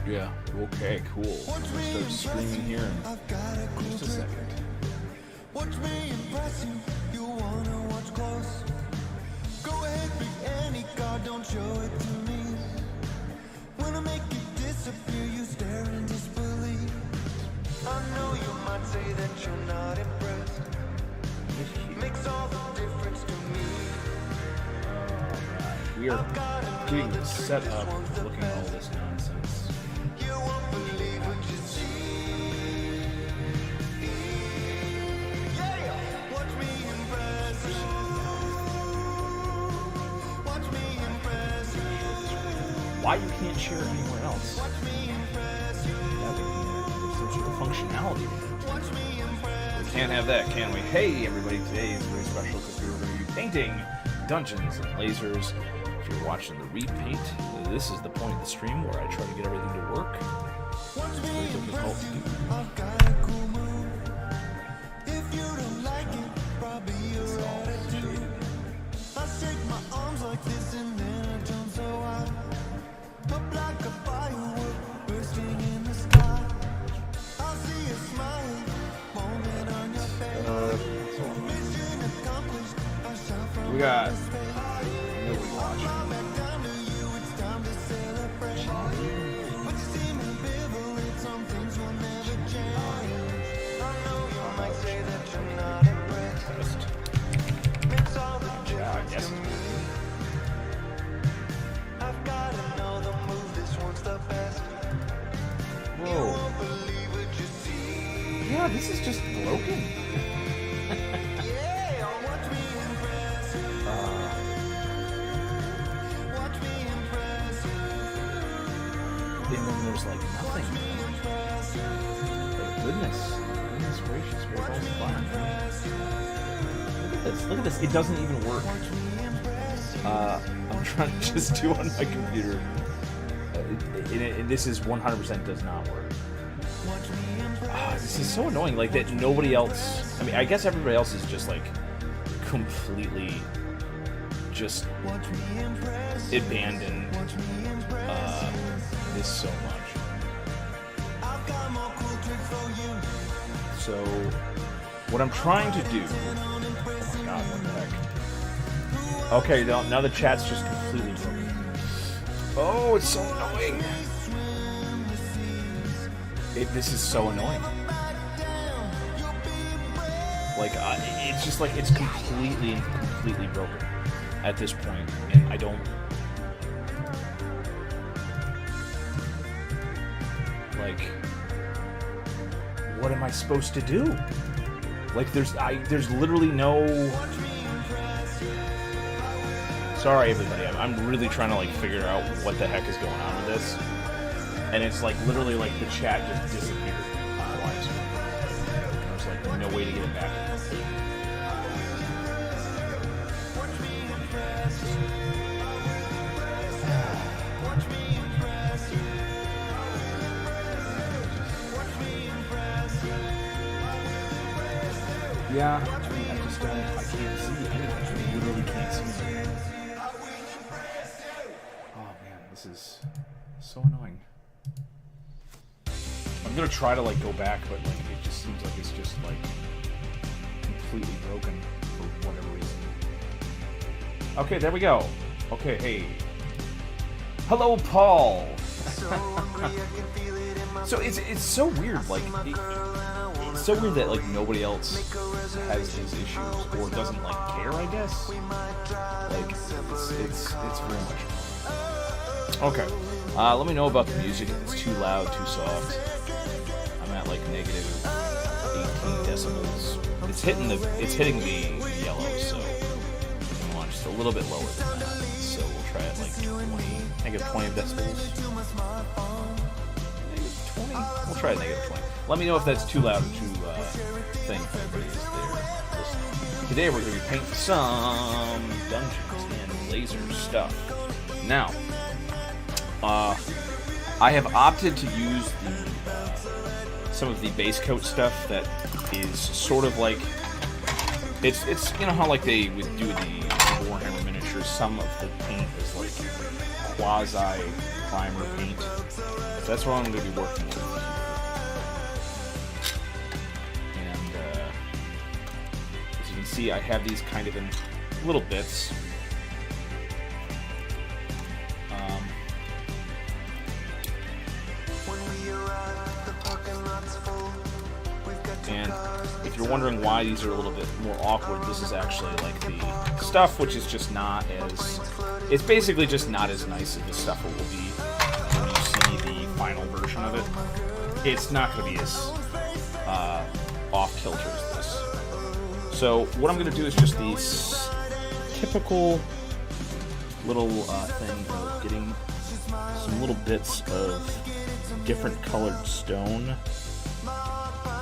Yeah. Okay, cool. I'm gonna start screaming here in just a second. Watch me impress you. You wanna watch close. Go ahead, pick any card, don't show it to me. When I make it disappear, you stare in disbelief. I know you might say that you're not impressed. Makes all the difference to me. We are getting set up, looking at all this nonsense. You won't believe what you see. Yeah, watch me impress you. Watch me impress you. Why you can't share it anywhere else? Watch me impress you. There's some sort of functionality. Watch me impress We can't have that, can we? Hey, everybody! Today is very special because we're going to be painting Dungeons and Lasers. If you're watching the repaint, this is the point of the stream where I try to get everything to work. Watch me It's very difficult impress to you. do. I've got a cool move. If you don't like it, probably your attitude. I shake my arms like this and then I jump so high. Up like a firework bursting in the sky. I see a smile moment on your face. Mission accomplished. I shine from We got outer space. nobody watching. Come back down to you, it's time to celebrate. But you seem ambivalent, some things will never change. I know you might say that you're not impressed. Makes all the difference yes. to me. I've gotta know the move, this one's the best. You Whoa. won't believe what you see. Yeah, this is just broken. Yeah, watch me impress you. Watch me impress you. And then there's like nothing. Like, goodness gracious, where's all the fun? Look at this. It doesn't even work. I'm trying to just do on my computer. This is 100% does not work. This is so annoying. Like that nobody else. I mean, I guess everybody else is just like completely just abandoned this so much. So what I'm trying to do. Oh my god, what the heck? Okay, now the chat's just completely broken. Oh, it's so annoying. This is so annoying. Like, it's just like, it's completely broken at this point, and I don't... Like, what am I supposed to do? Like, there's literally no... Sorry, everybody. I'm really trying to, like, figure out what the heck is going on with this. And it's, like, literally, like, the chat just disappeared on the live stream. There's, like, no way to get it back. Yeah, I just don't, I can't see anything. I literally can't see anything. Oh man, this is so annoying. I'm gonna try to like go back, but like it just seems like it's just like completely broken for whatever reason. Okay, there we go. Okay, hey. Hello, Paul! So it's so weird, like, it's so weird that, like, nobody else has these issues, or doesn't, like, care, I guess. Like, it's very much... Okay, let me know about the music, if it's too loud, too soft. I'm at, like, negative 18 decibels. It's hitting the yellow, so I want just a little bit lower than that. So we'll try it, like, negative 20 decibels. We'll try negative 20. Let me know if that's too loud or too thing for everybody who's there. Today we're going to be painting some Dungeons and Laser stuff. Now, I have opted to use some of the base coat stuff that is sort of like it's you know how like they would do the Warhammer miniatures. Some of the paint is like quasi primer paint. That's what I'm going to be working with. And as you can see, I have these kind of in little bits. And if you're wondering why these are a little bit more awkward, this is actually like the stuff which is just not as... It's basically just not as nice as the stuff it will be when you see the final version of it. It's not going to be as off-kilter as this. So what I'm going to do is just these typical little thing of getting some little bits of different colored stone.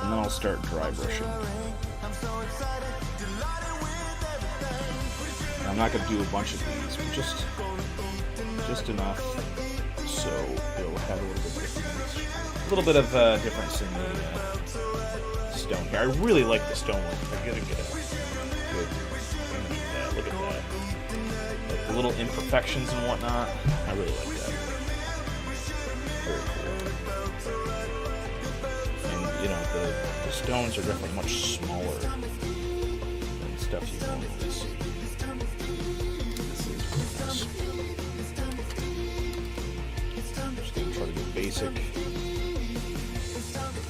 And then I'll start dry brushing. And I'm not going to do a bunch of these, but just enough so it'll have a little bit of difference in the stone here. I really like the stone work. I gotta get a good image of that. Look at that. Like the little imperfections and whatnot. I really like that. Very cool. You know, the stones are definitely much smaller than stuff you normally see. This is really nice. Just gonna try to do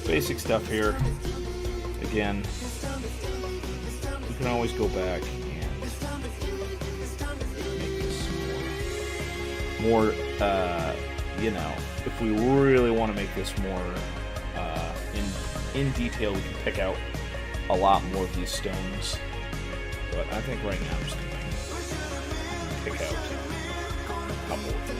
basic stuff here. Again, you can always go back and make this more you know, if we really want to make this more in detail, we can pick out a lot more of these stones. But I think right now I'm just going to pick out a couple of them.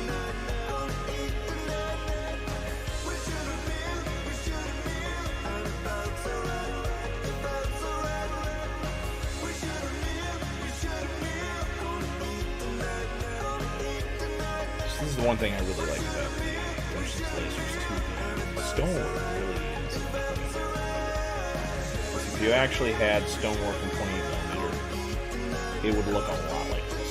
This is the one thing I really like about the Dungeons lasers too. The stonework really is. If you actually had stonework in 28mm, it would look a lot like this.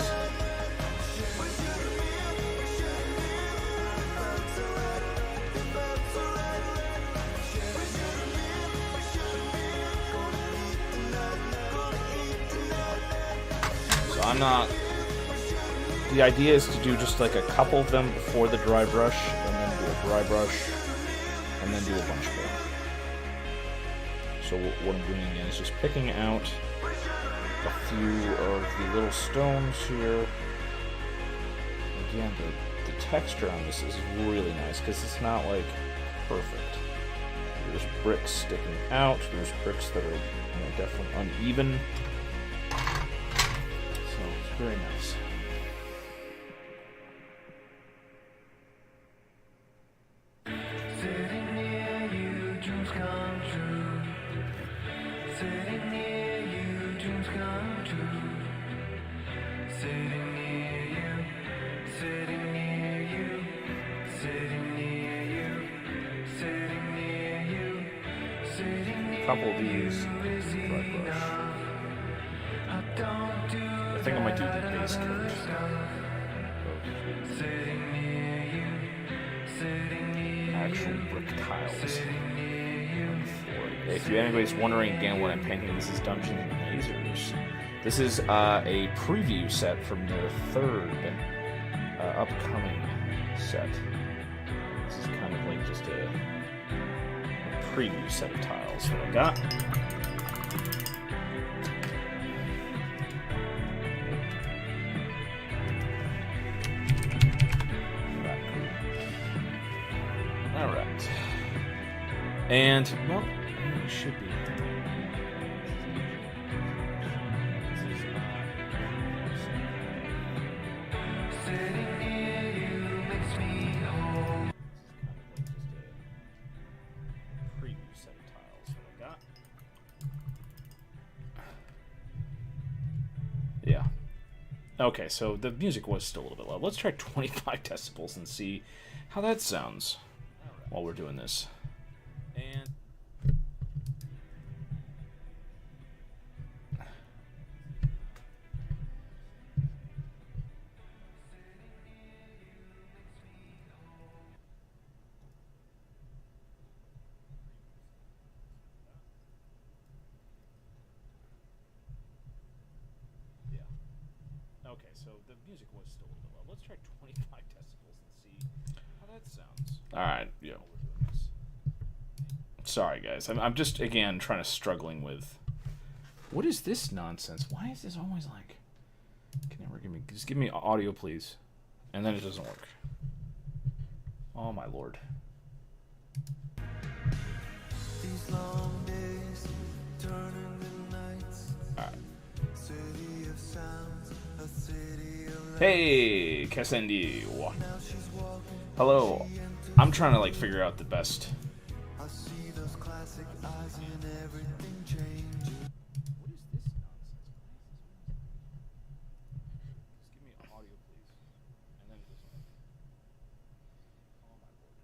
So I'm not... The idea is to do just like a couple of them before the dry brush, and then do a dry brush, and then do a bunch more. So what I'm doing again is just picking out a few of the little stones here. Again, the texture on this is really nice because it's not like perfect. There's bricks sticking out. There's bricks that are definitely uneven. So it's very nice. A couple of these dry brush. I think I might do the base coat. Actual brick tiles. If anybody's wondering again what I'm painting, this is Dungeons and Lasers. This is a preview set from their third upcoming set. This is kind of like just a preview set of tiles that I got. Alright. And, well, it should be. Yeah. Okay, so the music was still a little bit loud. Let's try 25 decibels and see how that sounds while we're doing this. And Okay, so the music was still a little low. Let's try 25 decibels and see how that sounds. All right, yeah. Sorry, guys. I'm just again struggling with. What is this nonsense? Why is this always like? Can you ever give me audio, please? And then it doesn't work. Oh my lord. These long days turn into nights. Alright. City of sounds, a city of Hey, Cassendi. now she's walking. Hello. I'm trying to like figure out the best. I see those classic eyes and everything changes. What is this nonsense? Just give me audio, please. And then it doesn't work. Oh my lord.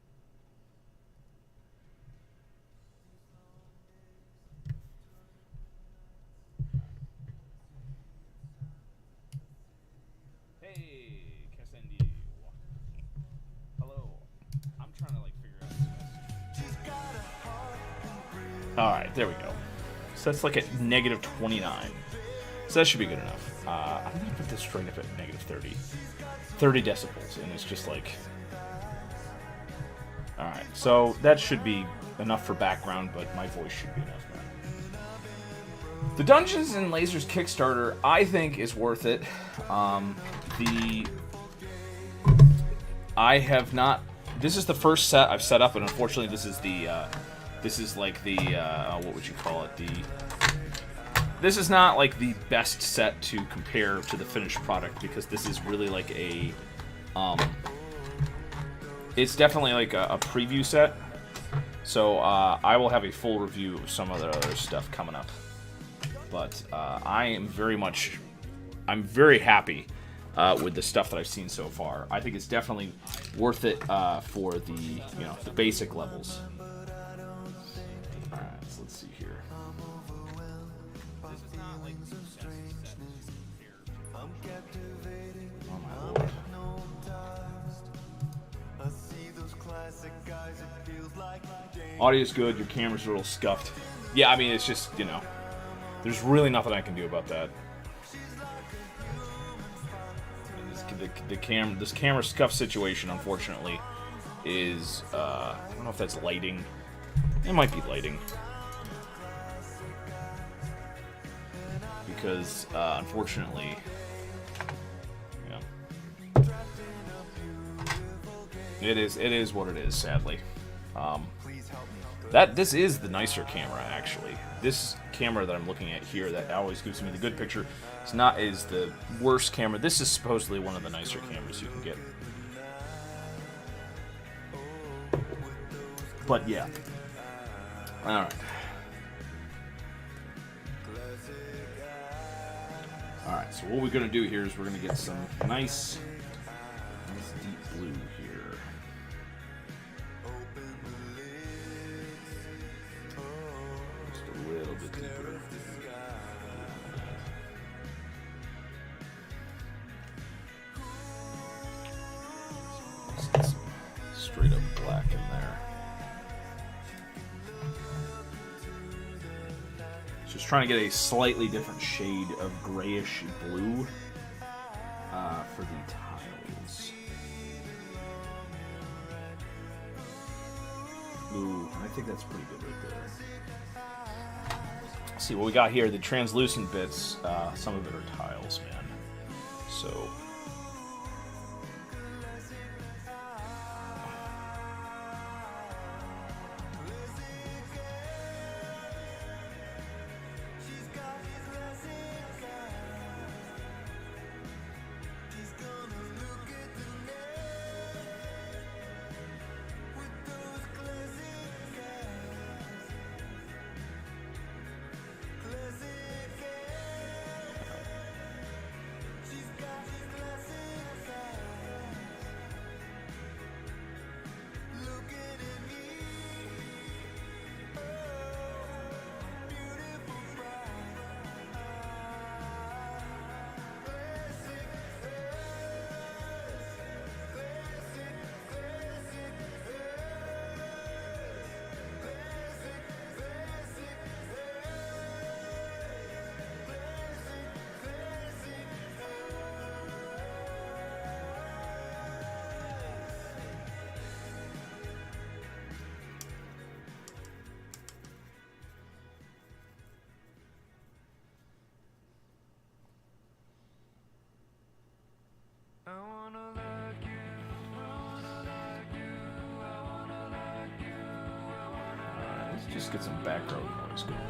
Hey, Cassendi. Hello. I'm trying to like figure out the best. All right, there we go. So that's like at negative 29. So that should be good enough. I'm gonna put this straight up at negative 30. 30 decibels, and it's just like. All right, so that should be enough for background, but my voice should be enough now. The Dungeons and Lasers Kickstarter, I think, is worth it. I have not. This is the first set I've set up, and unfortunately, this is the. This is like the. What would you call it? This is not like the best set to compare to the finished product because this is really like a. It's definitely like a preview set. So I will have a full review of some of the other stuff coming up. But I'm very happy with the stuff that I've seen so far. I think it's definitely worth it for the the basic levels. All right, so let's see here. Oh my lord. Audio's good. Your camera's a little scuffed. Yeah, I mean it's just there's really nothing I can do about that. This camera scuff situation, unfortunately, is I don't know if that's lighting. It might be lighting because unfortunately, it is what it is. Sadly, this is the nicer camera actually. This camera that I'm looking at here that always gives me the good picture is the worst camera. This is supposedly one of the nicer cameras you can get. But yeah. Alright. Alright, so what we're going to do here is we're going to get some nice deep blue here. Just a little bit deeper. Let's get some straight up black in there. Just trying to get a slightly different shade of grayish blue for the tiles. Ooh, I think that's pretty good right there. Let's see what we got here. The translucent bits, some of it are tiles, man. So. just get some background noise going here.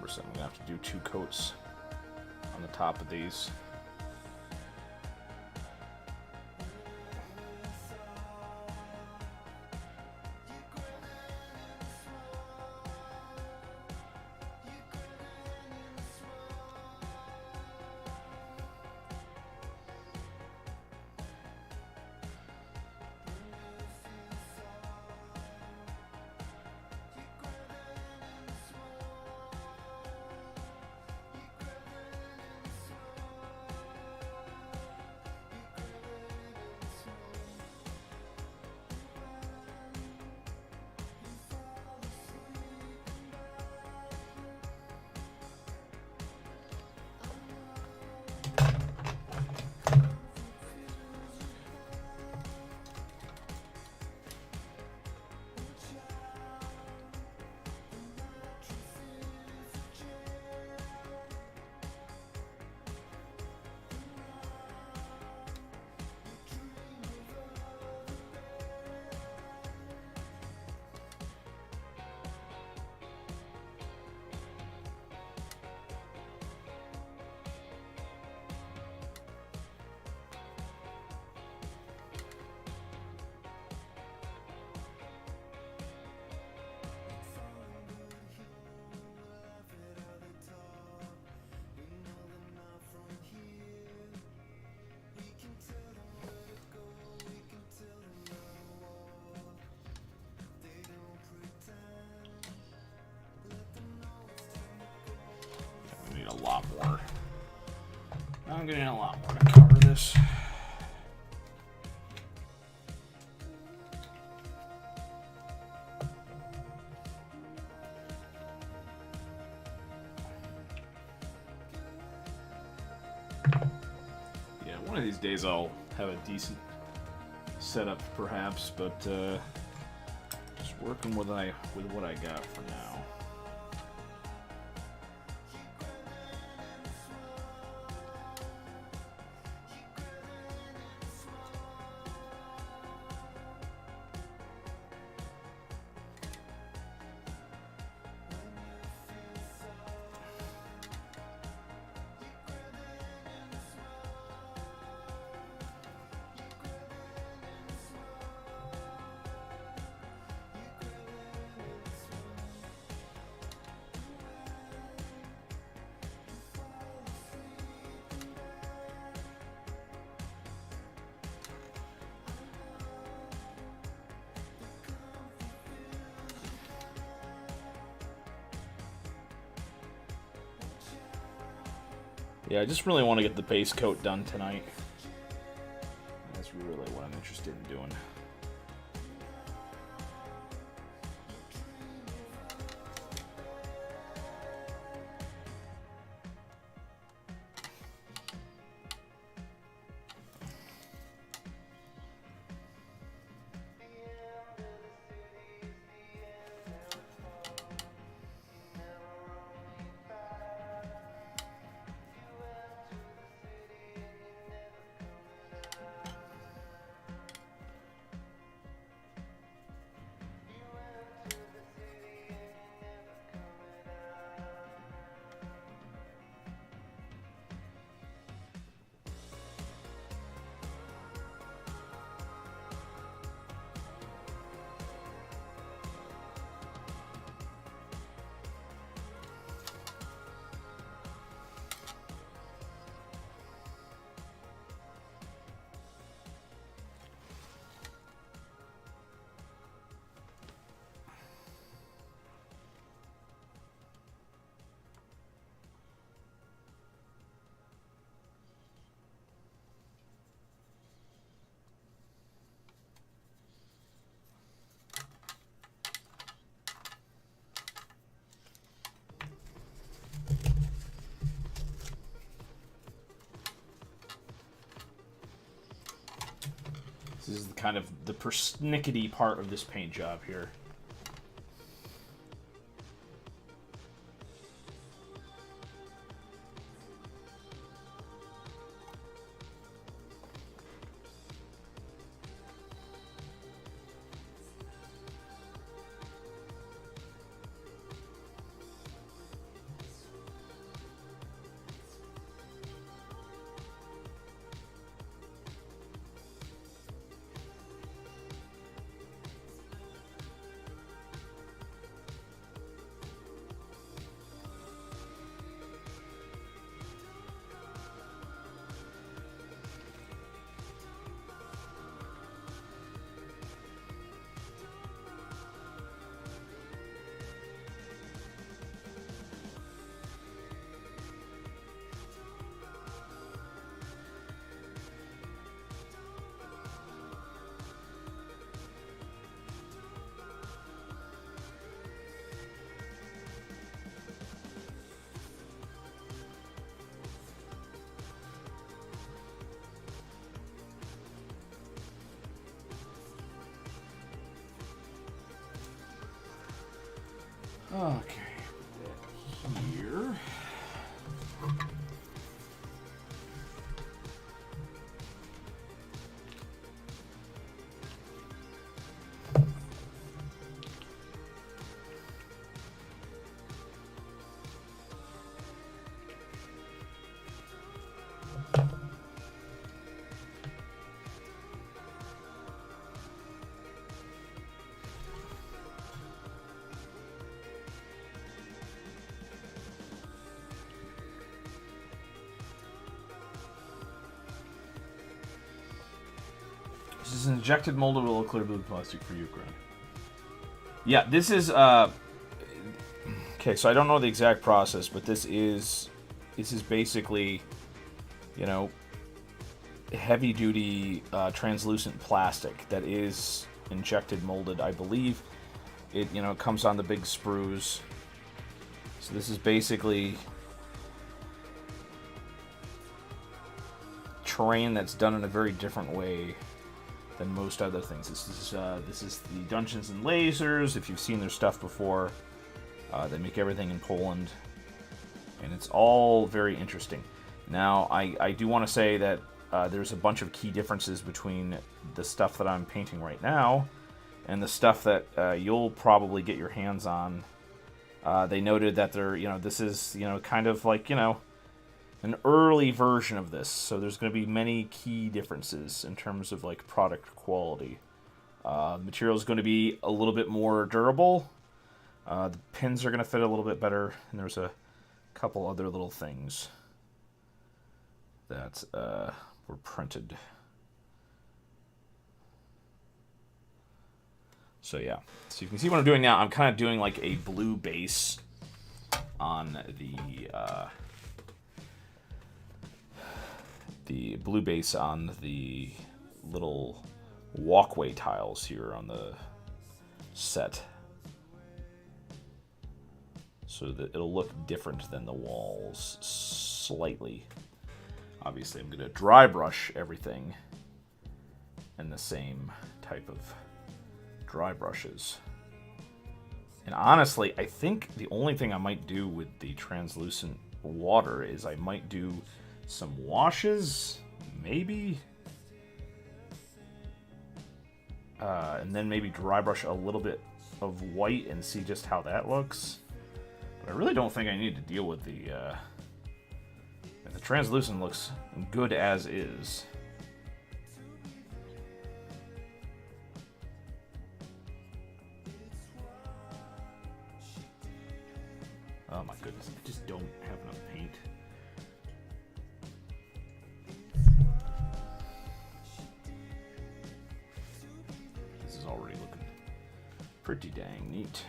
So I'm gonna have to do 2 coats on the top of these. A lot more. I'm gonna need a lot more to cover this. Yeah, one of these days I'll have a decent setup, perhaps, but just working with what I got for now. Yeah, I just really want to get the base coat done tonight. That's really what I'm interested in doing. This is kind of the persnickety part of this paint job here. Okay, here. This is injected moldable clear blue plastic for Ukraine. Yeah, this is okay, so I don't know the exact process, but this is basically, you know, heavy duty translucent plastic that is injected molded, I believe. It, you know, comes on the big sprues. So this is basically terrain that's done in a very different way than most other things. This is the Dungeons and Lasers. If you've seen their stuff before, they make everything in Poland, and it's all very interesting. Now, I do want to say that there's a bunch of key differences between the stuff that I'm painting right now and the stuff that you'll probably get your hands on. They noted that this is, kind of like, an early version of this, so there's going to be many key differences in terms of like product quality. The material is going to be a little bit more durable. The pins are going to fit a little bit better, and there's a couple other little things that were printed. So yeah, so you can see what I'm doing now. I'm kind of doing like a blue base on the blue base on the little walkway tiles here on the set, so that it'll look different than the walls slightly. Obviously, I'm going to dry brush everything in the same type of dry brushes. And honestly, I think the only thing I might do with the translucent water is I might do some washes, maybe, and then maybe dry brush a little bit of white and see just how that looks. But I really don't think I need to deal with the translucent looks good as is. Oh my goodness, I just don't have enough paint. This is already looking pretty dang neat.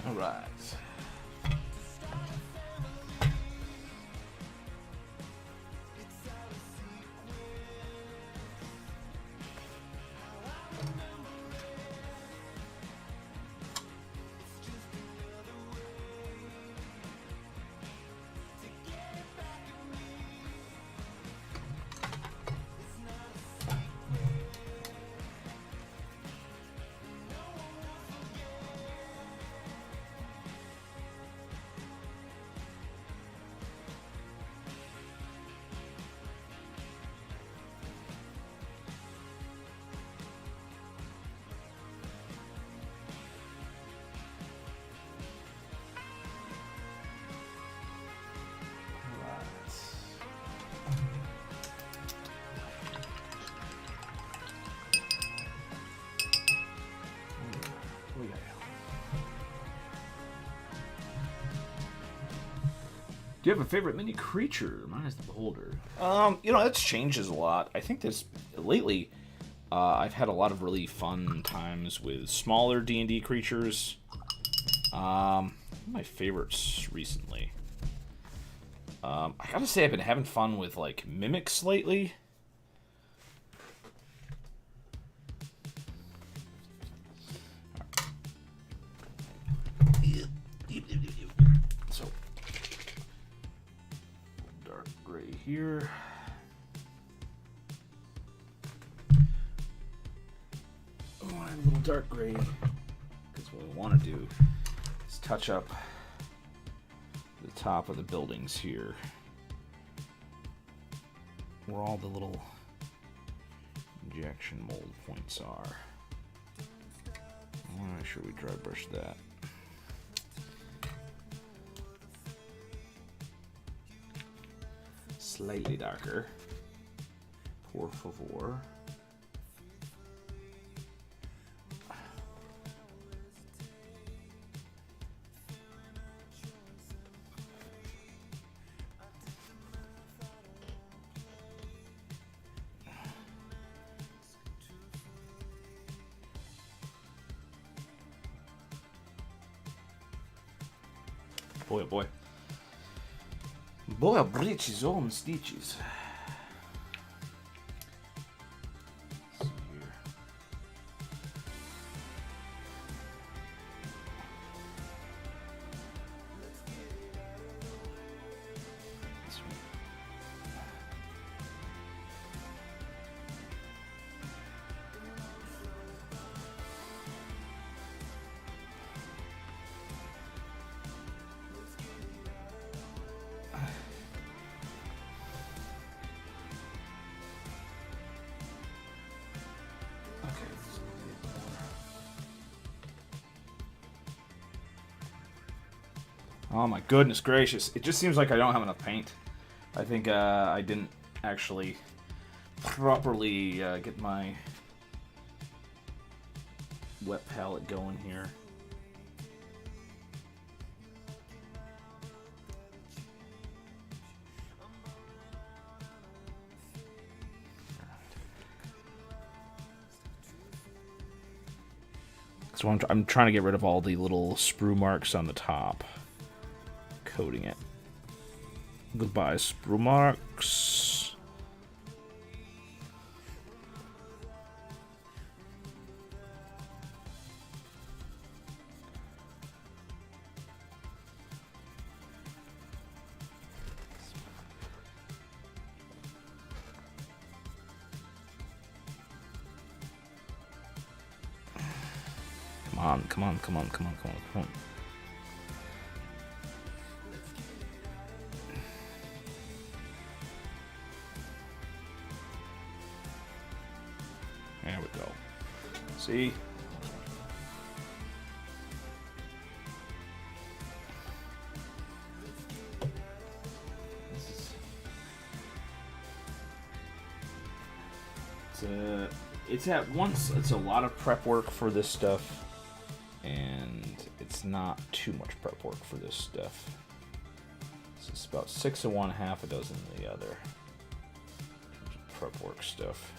All right. Do you have a favorite mini creature? Mine is the Beholder. You know, that's changes a lot. I think this lately, I've had a lot of really fun times with smaller D&D creatures. My favorites recently. I gotta say, I've been having fun with like mimics lately. So, dark gray here. Oh, I'm a little dark gray because what I want to do is touch up the top of the buildings here, where all the little injection mold points are. I want to make sure we dry brush that. Slightly darker. Por favor. Boy, oh boy. Boy, breeches on stitches. Let's see here. This one. Oh my goodness gracious. It just seems like I don't have enough paint. I think I didn't actually properly get my wet palette going here. So I'm trying to get rid of all the little sprue marks on the top. Coating it. Goodbye, sprue marks. Come on, come on, come on, come on, come on, come on. There we go. See? It's at once, it's a lot of prep work for this stuff, and it's not too much prep work for this stuff. So it's about 6 of one, half a dozen of the other. Prep work stuff.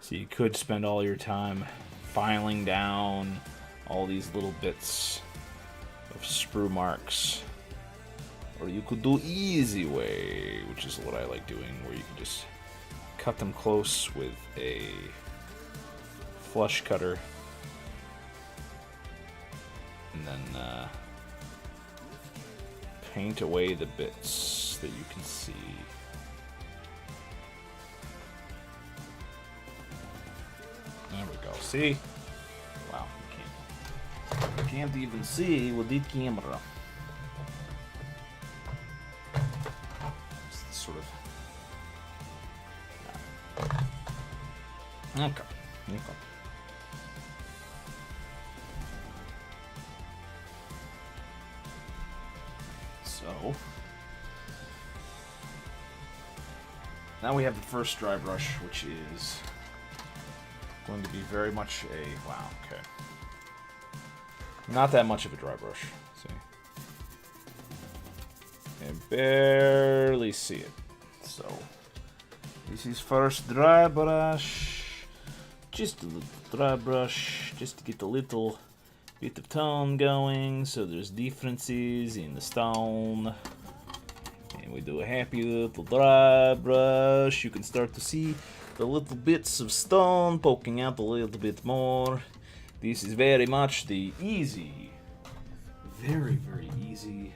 So you could spend all your time filing down all these little bits of sprue marks. Or you could do easy way, which is what I like doing, where you can just cut them close with a flush cutter. And then paint away the bits that you can see. There we go. See? Wow, you can't even see with the camera. It's sort of. Okay. So now we have the first dry brush, which is going to be very much a wow. Okay. Not that much of a dry brush. See? I barely see it. So, this is first dry brush. Just a little dry brush, just to get a little bit of tone going, so there's differences in the stone. And we do a happy little dry brush. You can start to see the little bits of stone poking out a little bit more. This is very much the easy, very, very easy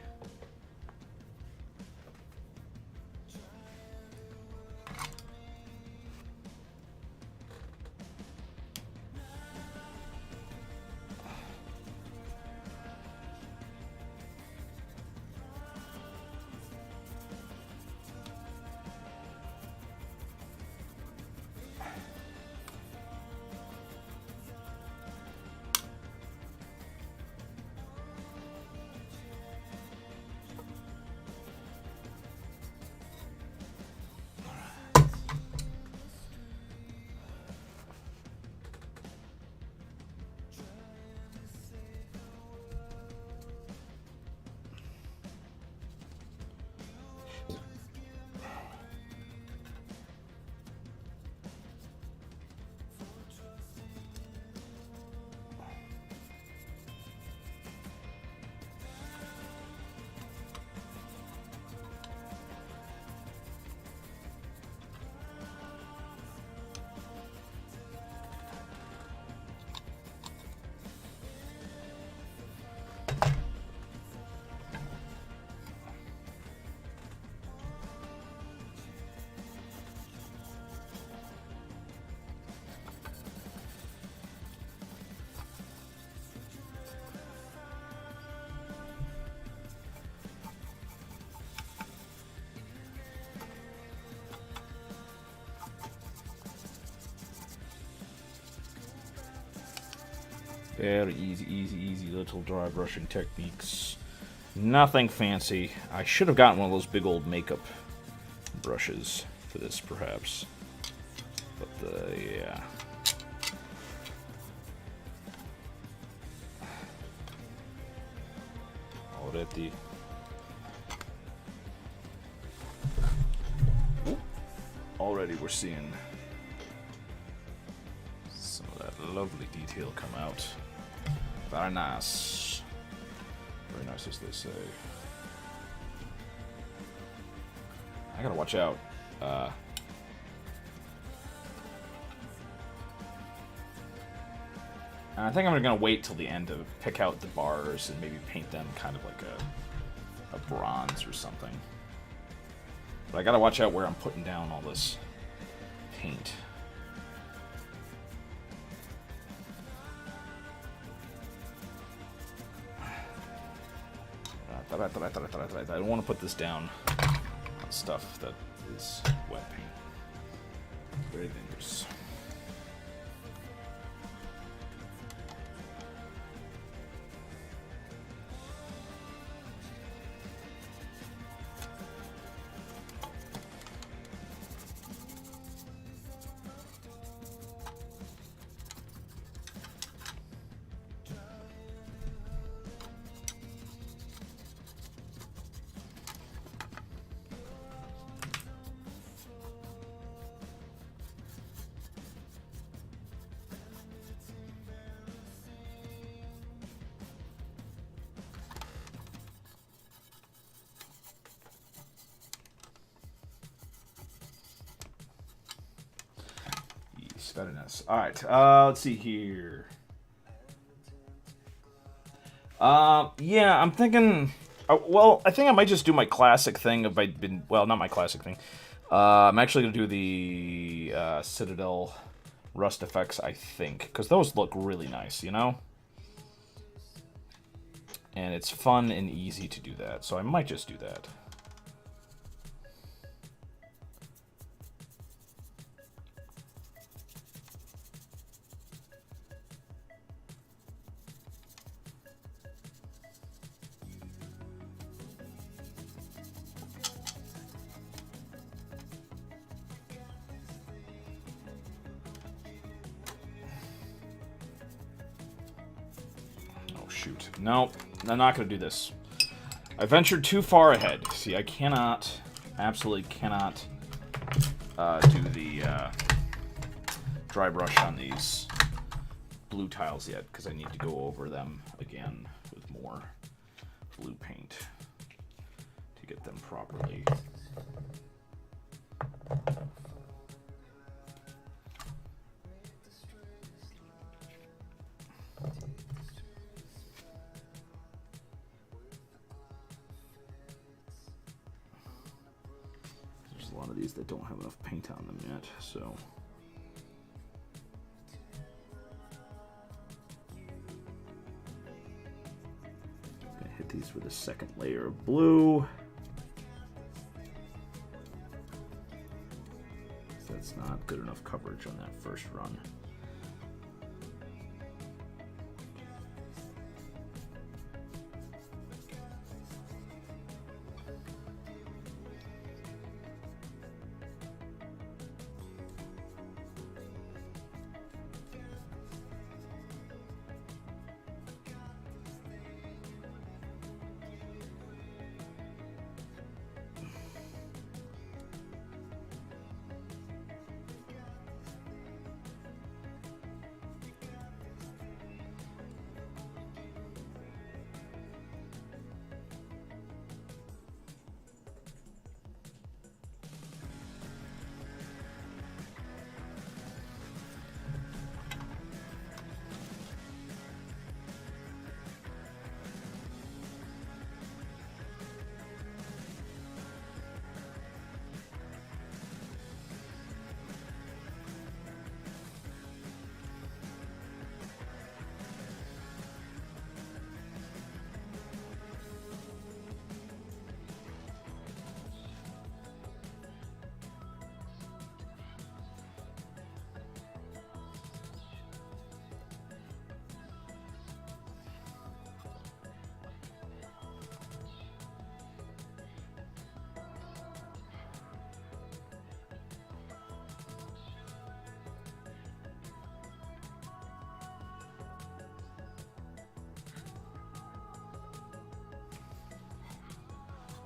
Very easy little dry brushing techniques. Nothing fancy. I should have gotten one of those big old makeup brushes for this, perhaps. But, yeah. Already. Already we're seeing some of that lovely detail come out. Very nice. Very nice, as they say. I gotta watch out. I think I'm gonna wait till the end to pick out the bars and maybe paint them kind of like a bronze or something. But I gotta watch out where I'm putting down all this paint. I don't want to put this down on stuff that is wet paint. Very dangerous. Very nice. All right. Let's see here. Yeah, I'm thinking. Well, I think I might just do my classic thing. If I'd been not my classic thing. I'm actually gonna do the Citadel Rust effects. I think because those look really nice, you know. And it's fun and easy to do that, so I might just do that. Shoot. No, I'm not going to do this. I ventured too far ahead. See, I cannot, absolutely cannot do the dry brush on these blue tiles yet, because I need to go over them again with more blue paint to get them properly. A lot of these that don't have enough paint on them yet, so I'm gonna hit these with a second layer of blue. That's not good enough coverage on that first run.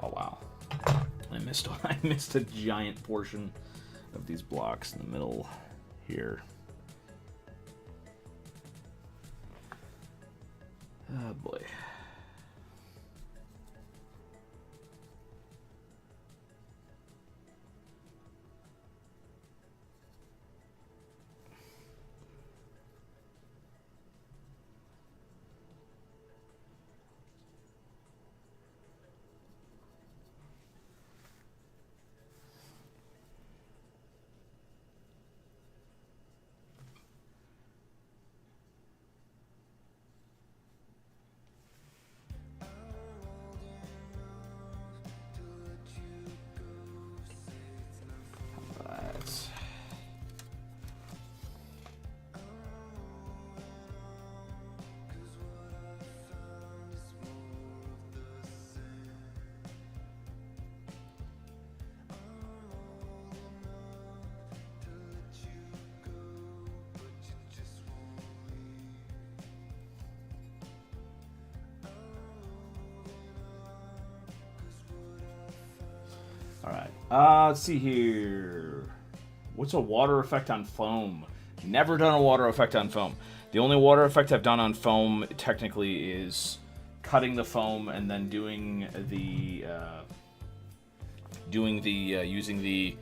Oh wow, I missed a giant portion of these blocks in the middle here. Oh boy. Alright, let's see here. What's a water effect on foam? Never done a water effect on foam. The only water effect I've done on foam technically is cutting the foam and then using the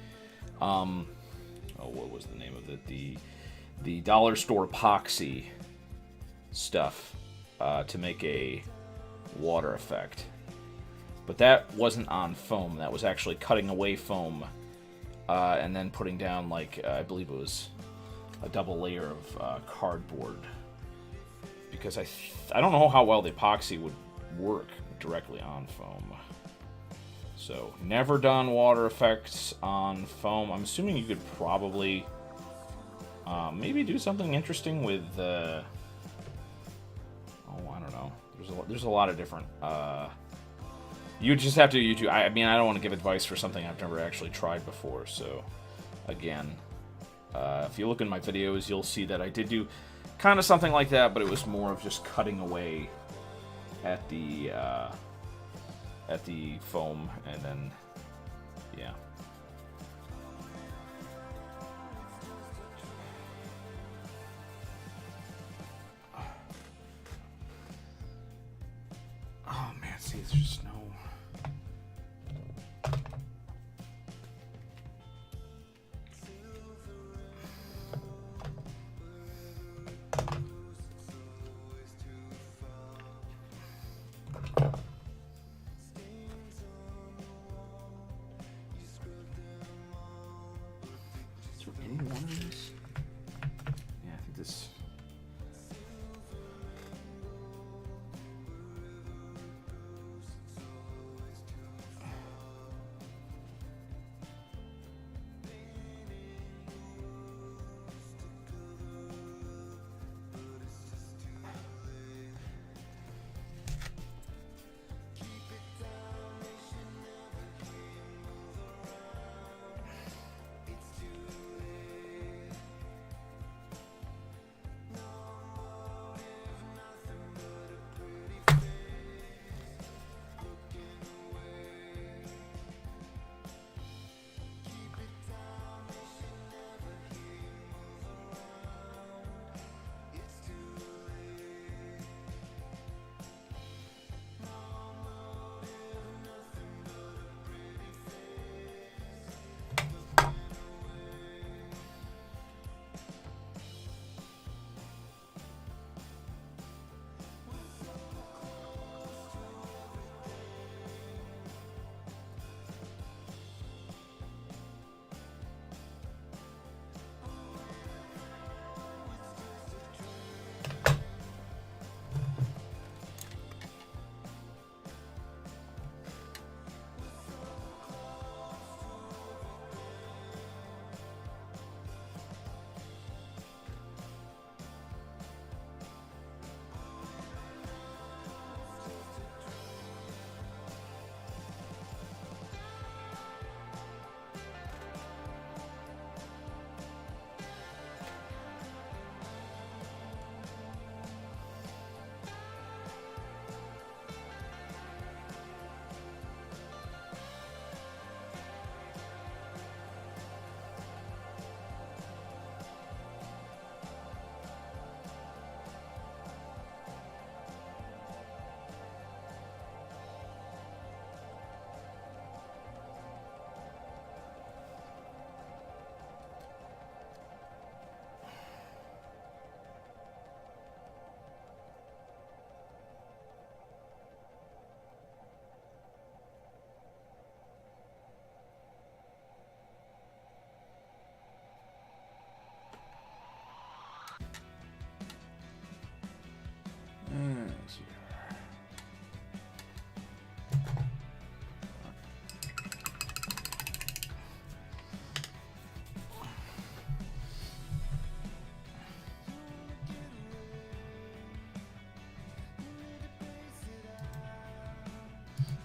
what was the name of it? the dollar store epoxy stuff to make a water effect. But that wasn't on foam. That was actually cutting away foam and then putting down, like, I believe it was a double layer of cardboard. Because I don't know how well the epoxy would work directly on foam. So, never done water effects on foam. I'm assuming you could probably maybe do something interesting with I don't know. There's a lot of different you just have to YouTube. I mean, I don't want to give advice for something I've never actually tried before. So, again, if you look in my videos, you'll see that I did do kind of something like that, but it was more of just cutting away at the foam, and then, yeah. Oh man, see, there's just no.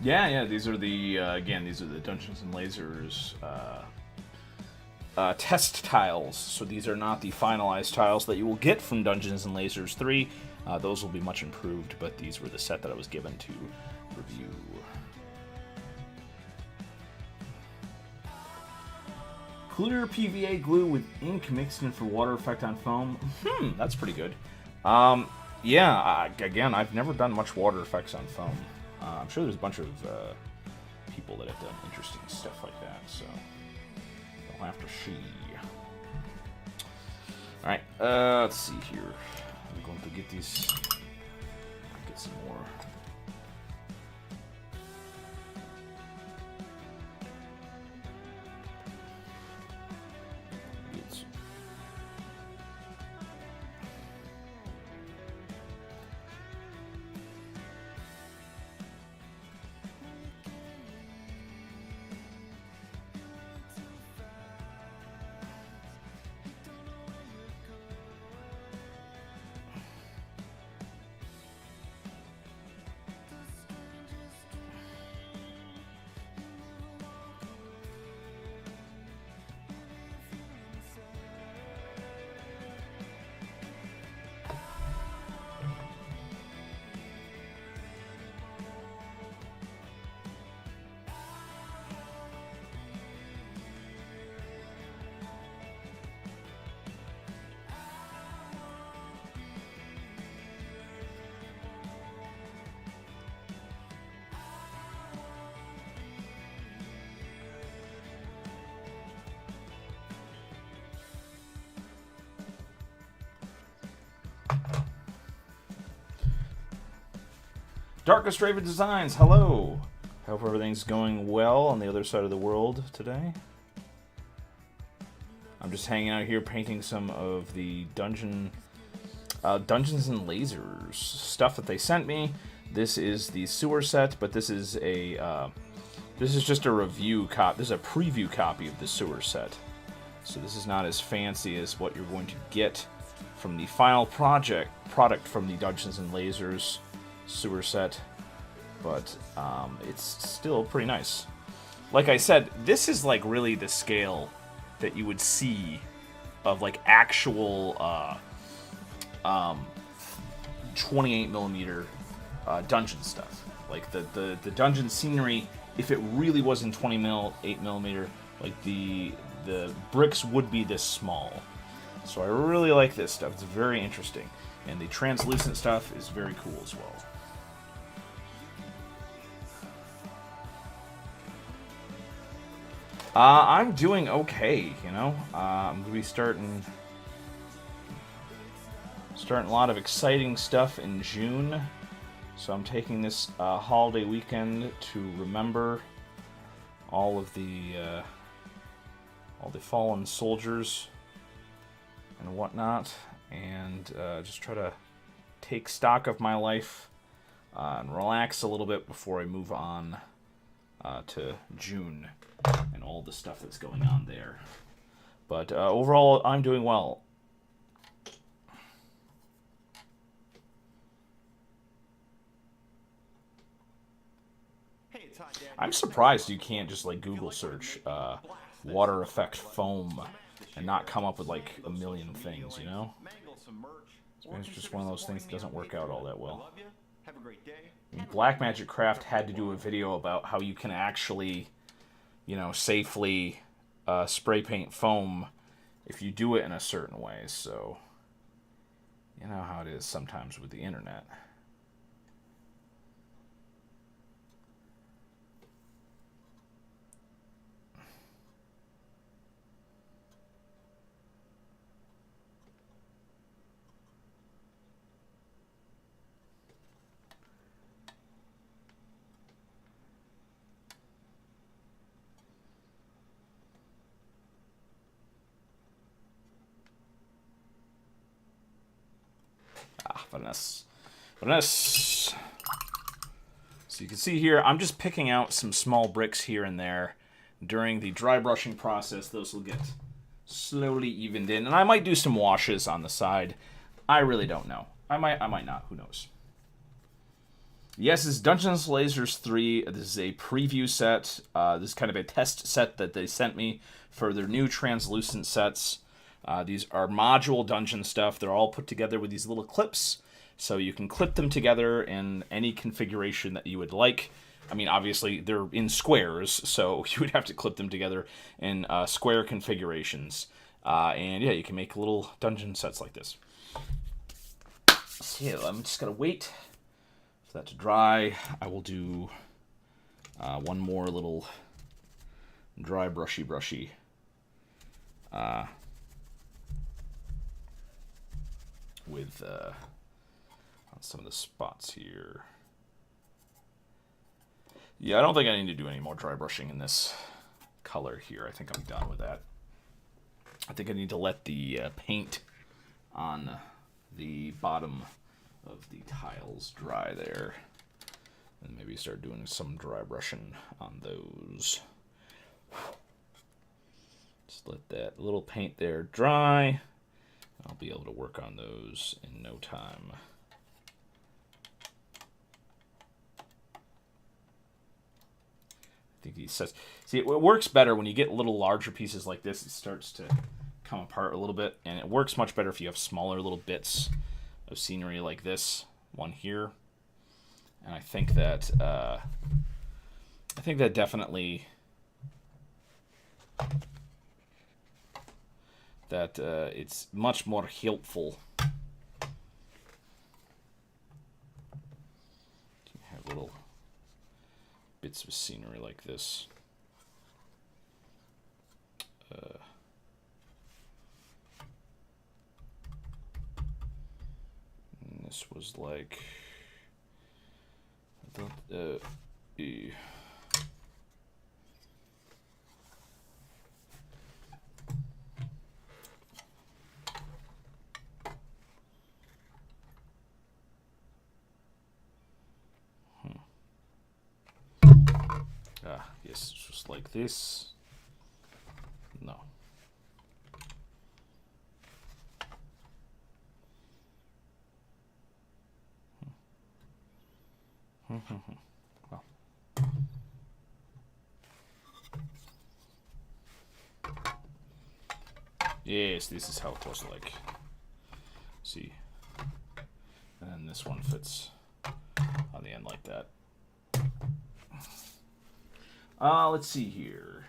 Yeah, these are the, again, these are the Dungeons & Lasers test tiles. So these are not the finalized tiles that you will get from Dungeons & Lasers 3. Those will be much improved, but these were the set that I was given to review. Clear PVA glue with ink mixed in for water effect on foam. That's pretty good. Yeah, again, I've never done much water effects on foam. I'm sure there's a bunch of people that have done interesting stuff like that, so we'll have to see. Alright, let's see here. I'm going to get these... Get some more... Darkest Raven Designs, hello! Hope everything's going well on the other side of the world today. I'm just hanging out here painting some of the Dungeons and Lasers stuff that they sent me. This is the sewer set, but this is a this is just a review copy. This is a preview copy of the sewer set, so this is not as fancy as what you're going to get from the final product from the Dungeons and Lasers sewer set, but it's still pretty nice. Like I said, this is like really the scale that you would see of like actual 28mm dungeon stuff. Like the dungeon scenery, if it really was in 8mm, like the bricks would be this small. So I really like this stuff. It's very interesting, and the translucent stuff is very cool as well. I'm doing okay, you know. I'm gonna be starting a lot of exciting stuff in June. So I'm taking this holiday weekend to remember all of the fallen soldiers and whatnot, and just try to take stock of my life and relax a little bit before I move on to June and all the stuff that's going on there. But overall, I'm doing well. I'm surprised you can't just like Google search water effect foam and not come up with like a million things, you know? It's just one of those things that doesn't work out all that well. I mean, Blackmagic Craft had to do a video about how you can actually, you know, safely spray paint foam if you do it in a certain way. So, you know how it is sometimes with the internet. Finesse. So you can see here, I'm just picking out some small bricks here and there. During the dry brushing process, those will get slowly evened in. And I might do some washes on the side. I really don't know. I might not. Who knows? Yes, this is Dungeons & Lasers 3. This is a preview set. This is kind of a test set that they sent me for their new translucent sets. These are module dungeon stuff. They're all put together with these little clips, so you can clip them together in any configuration that you would like. I mean, obviously, they're in squares, so you would have to clip them together in square configurations. And yeah, you can make little dungeon sets like this. So I'm just going to wait for that to dry. I will do one more little dry brushy with on some of the spots here. Yeah, I don't think I need to do any more dry brushing in this color here. I think I'm done with that. I think I need to let the paint on the bottom of the tiles dry there. And maybe start doing some dry brushing on those. Just let that little paint there dry. I'll be able to work on those in no time. I think he says, see, it works better when you get little larger pieces like this. It starts to come apart a little bit, and it works much better if you have smaller little bits of scenery like this one here. And I think that definitely that it's much more helpful to have little bits of scenery like this. And this was like, I thought, yes, it's just like this. No. Well. Yes, this is how it looks like. See. And then this one fits on the end like that. Let's see here.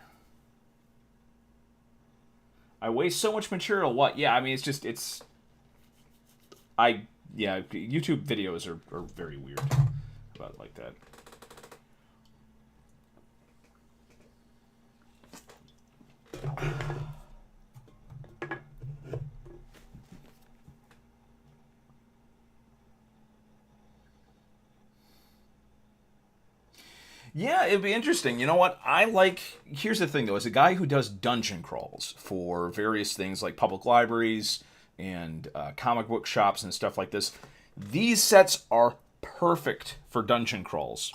I waste so much material. What? Yeah, I mean, it's just, yeah, YouTube videos are very weird about it like that. Yeah, it'd be interesting. You know what? Here's the thing, though. As a guy who does dungeon crawls for various things like public libraries and comic book shops and stuff like this, these sets are perfect for dungeon crawls.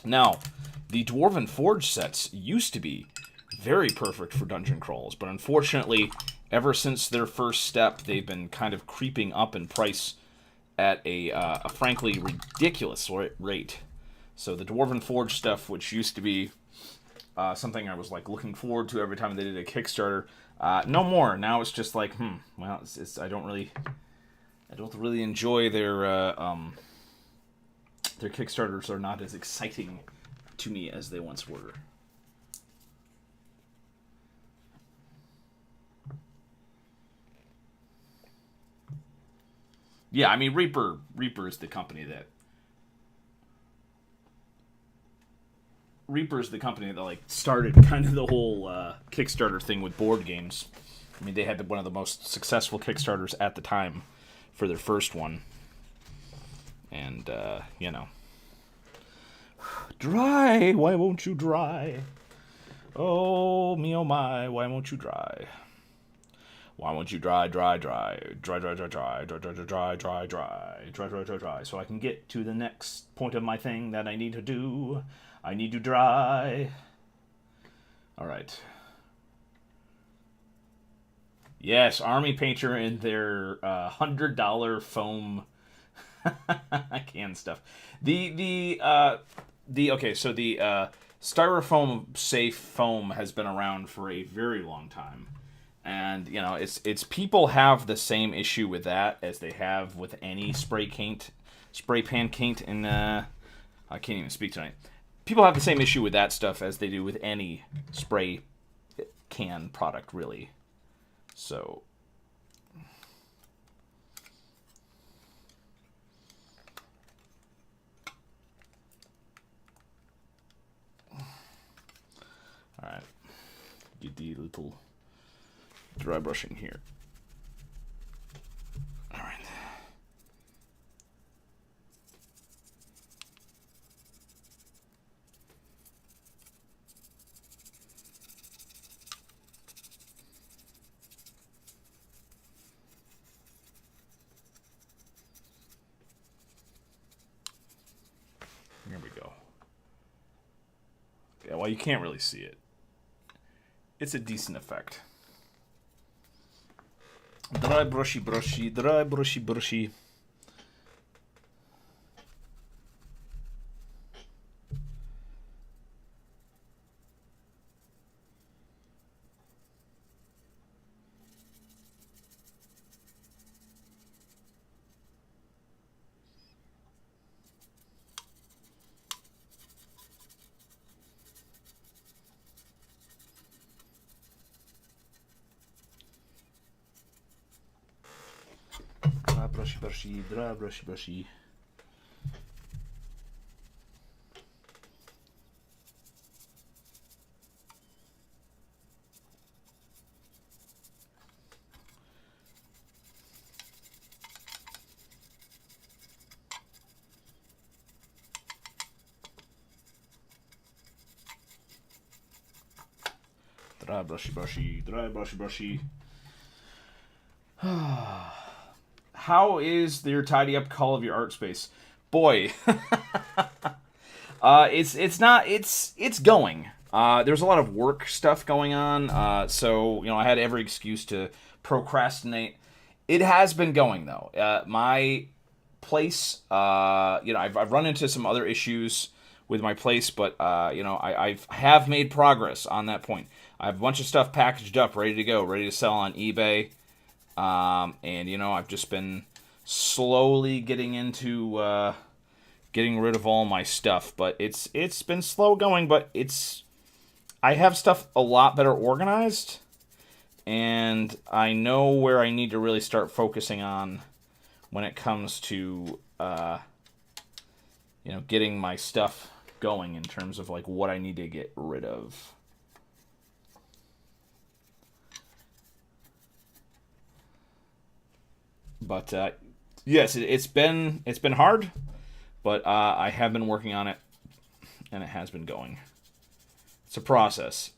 Now, the Dwarven Forge sets used to be very perfect for dungeon crawls, but unfortunately, ever since their first step, they've been kind of creeping up in price at a frankly ridiculous rate. So the Dwarven Forge stuff, which used to be something I was like looking forward to every time they did a Kickstarter, no more. Now it's just like, well, I don't really enjoy their Kickstarters are not as exciting to me as they once were. Yeah, I mean Reaper is the company that like started kind of the whole Kickstarter thing with board games. I mean, they had one of the most successful Kickstarters at the time for their first one. And, you know. Dry, why won't you dry? Oh, me oh my, why won't you dry? Why won't you dry, dry, dry, dry, dry, dry, dry, dry, dry, dry, dry, dry, dry, dry, dry, dry, so I can get to the next point of my thing that I need to do. I need to dry. All right. Yes, Army Painter and their $100 foam can stuff. Okay, so the styrofoam safe foam has been around for a very long time. And, you know, it's people have the same issue with that as they have with any spray pan paint in I can't even speak tonight. People have the same issue with that stuff as they do with any spray can product, really. So all right, get the little dry brushing here. All right. Well, you can't really see it. It's a decent effect. Dry brushy brushy, dry brushy brushy. Dry brushy brushy, dry brushy brushy. Dry brushy brushy, dry brushy brushy. How is your tidy up call of your art space? Boy, it's going. There's a lot of work stuff going on, so I had every excuse to procrastinate. It has been going though. My place, I've run into some other issues with my place, but I have made progress on that point. I have a bunch of stuff packaged up, ready to go, ready to sell on eBay. And I've just been slowly getting into getting rid of all my stuff, but it's been slow going, but I have stuff a lot better organized, and I know where I need to really start focusing on when it comes to getting my stuff going in terms of like what I need to get rid of. But yes, it's been hard, but I have been working on it, and it has been going. It's a process.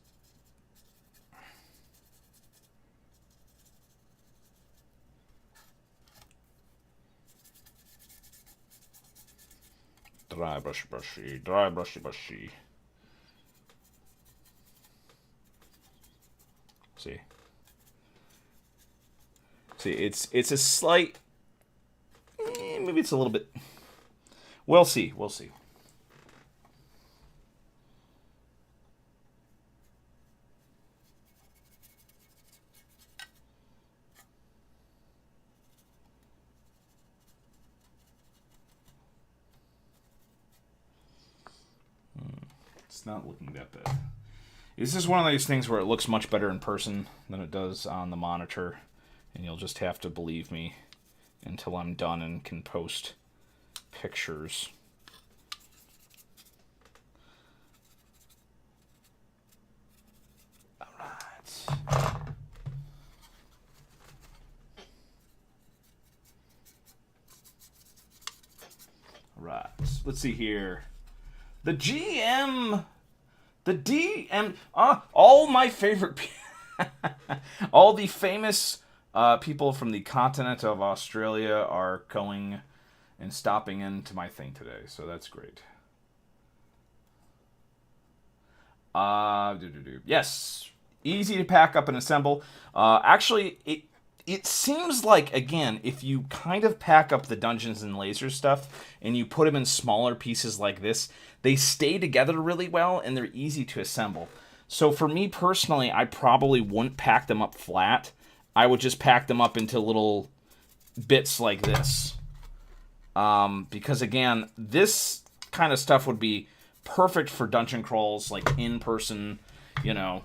Dry brushy brushy, dry brushy brushy. See, it's a slight. Maybe it's a little bit. We'll see. We'll see. It's not looking that bad. This is one of those things where it looks much better in person than it does on the monitor, and you'll just have to believe me until I'm done and can post pictures. Alright. Right. Let's see here. The DM. The DM. All my favorite all the famous people from the continent of Australia are going and stopping into my thing today, so that's great. Yes, easy to pack up and assemble. Actually, it seems like, again, if you kind of pack up the Dungeons and Lasers stuff and you put them in smaller pieces like this, they stay together really well and they're easy to assemble. So for me personally, I probably wouldn't pack them up flat. I would just pack them up into little bits like this. Because again, this kind of stuff would be perfect for dungeon crawls, like in-person, in-person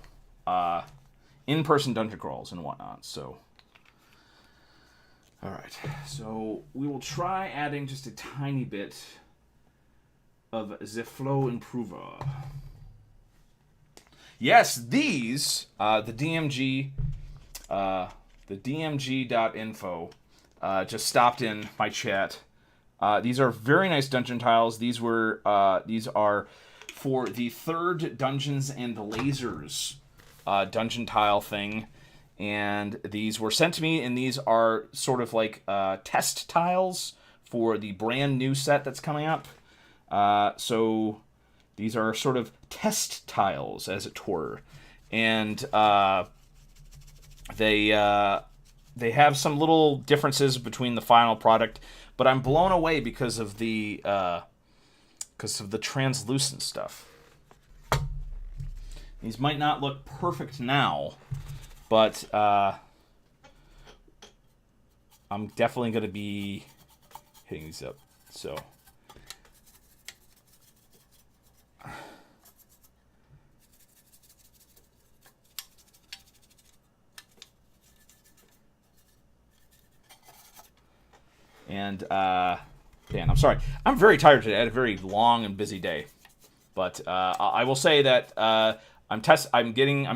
dungeon crawls and whatnot. So, alright. So, we will try adding just a tiny bit of the Flow Improver. Yes, these, the DMG, the DMG.info, just stopped in my chat. These are very nice dungeon tiles. These are for the third Dungeons and Lasers dungeon tile thing. And these were sent to me, and these are sort of like test tiles for the brand new set that's coming up. So These are sort of test tiles, as it were. And they have some little differences between the final product, but I'm blown away because of the translucent stuff. These might not look perfect now, but I'm definitely going to be hitting these up. So, and Dan, I'm sorry, I'm very tired today. I had a very long and busy day, but I will say that I'm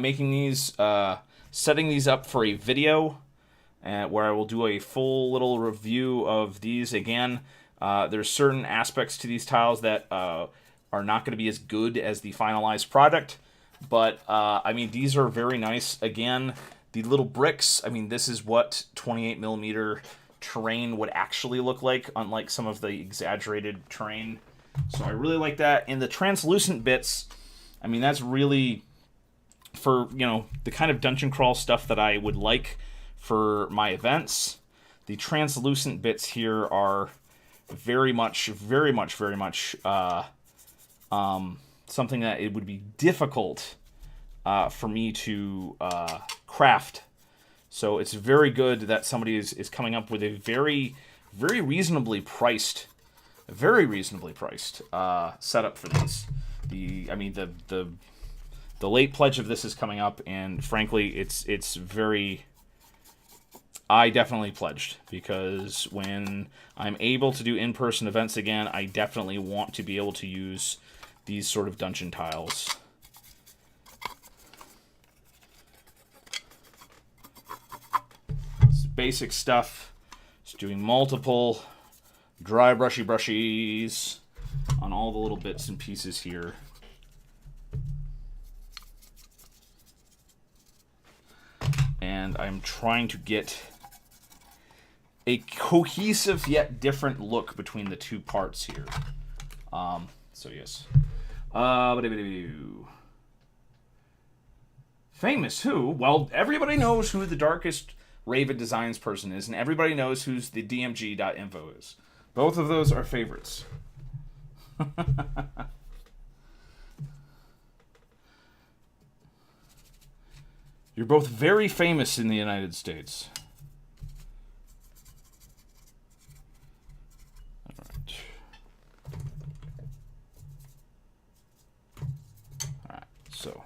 making these, setting these up for a video. Where I will do a full little review of these. Again, there's certain aspects to these tiles that are not going to be as good as the finalized product, but I mean, these are very nice. Again, the little bricks, I mean, this is what 28mm terrain would actually look like, unlike some of the exaggerated terrain. So I really like that. And the translucent bits, I mean, that's really for, you know, the kind of dungeon crawl stuff that I would like for my events. The translucent bits here are very much something that it would be difficult for me to craft. So it's very good that somebody is coming up with a very reasonably priced setup for these. The late pledge of this is coming up, and frankly, it's very. I definitely pledged, because when I'm able to do in-person events again, I definitely want to be able to use these sort of dungeon tiles. It's basic stuff. Just doing multiple dry brushies on all the little bits and pieces here. And I'm trying to get a cohesive yet different look between the two parts here. So yes. Famous who? Well, everybody knows who the Darkest Raven Designs person is, and everybody knows who's the DMG.info is. Both of those are favorites. You're both very famous in the United States. Alright, so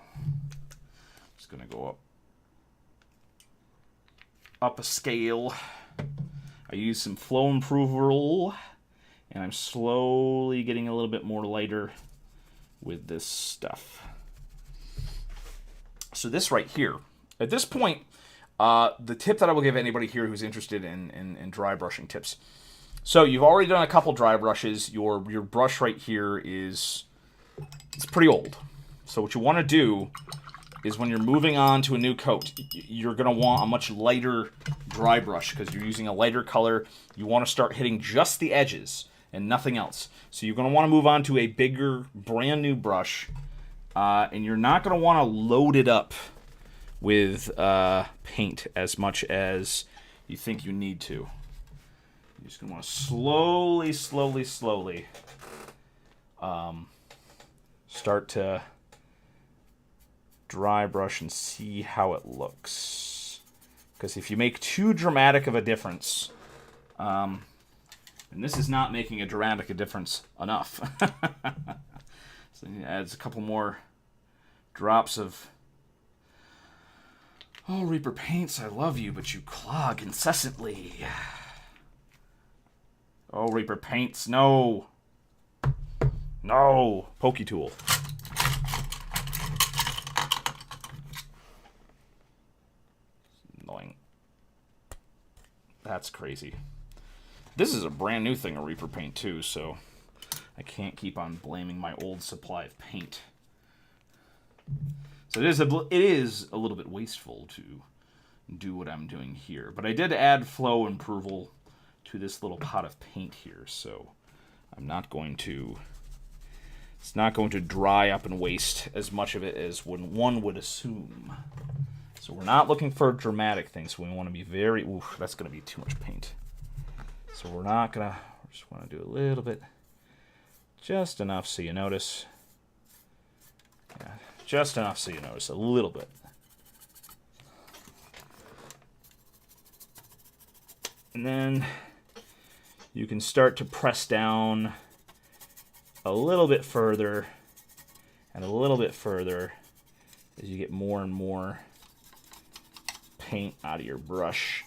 just gonna go up a scale. I use some flow improver, and I'm slowly getting a little bit more lighter with this stuff. So this right here, at this point, the tip that I will give anybody here who's interested in dry brushing tips. So you've already done a couple dry brushes. Your brush right here it's pretty old. So what you want to do is, when you're moving on to a new coat, you're going to want a much lighter dry brush, because you're using a lighter color. You want to start hitting just the edges and nothing else. So you're going to want to move on to a bigger, brand new brush, and you're not going to want to load it up with paint as much as you think you need to. You're just going to want to slowly start to dry brush and see how it looks. Because if you make too dramatic of a difference, and this is not making a dramatic a difference enough. So it adds a couple more drops of, oh, Reaper Paints, I love you, but you clog incessantly. Oh, Reaper Paints, no. No. Pokey tool. Annoying. That's crazy. This is a brand new thing, a Reaper Paint, too, so I can't keep on blaming my old supply of paint. So it is a little bit wasteful to do what I'm doing here. But I did add flow improval to this little pot of paint here, so I'm not going to It's not going to dry up and waste as much of it as one would assume. So we're not looking for dramatic things. We want to be very... Oof, that's going to be too much paint. So we're not going to... We just want to do a little bit. Just enough so you notice. Yeah, just enough so you notice. A little bit. And then you can start to press down a little bit further and a little bit further as you get more and more paint out of your brush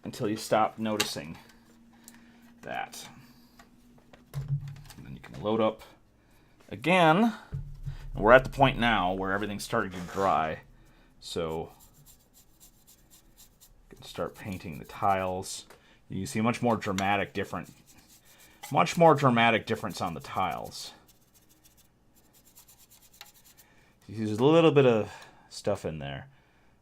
until you stop noticing that. And then you can load up again. And we're at the point now where everything's starting to dry. So you can start painting the tiles. You can see much more dramatic difference on the tiles. There's a little bit of stuff in there,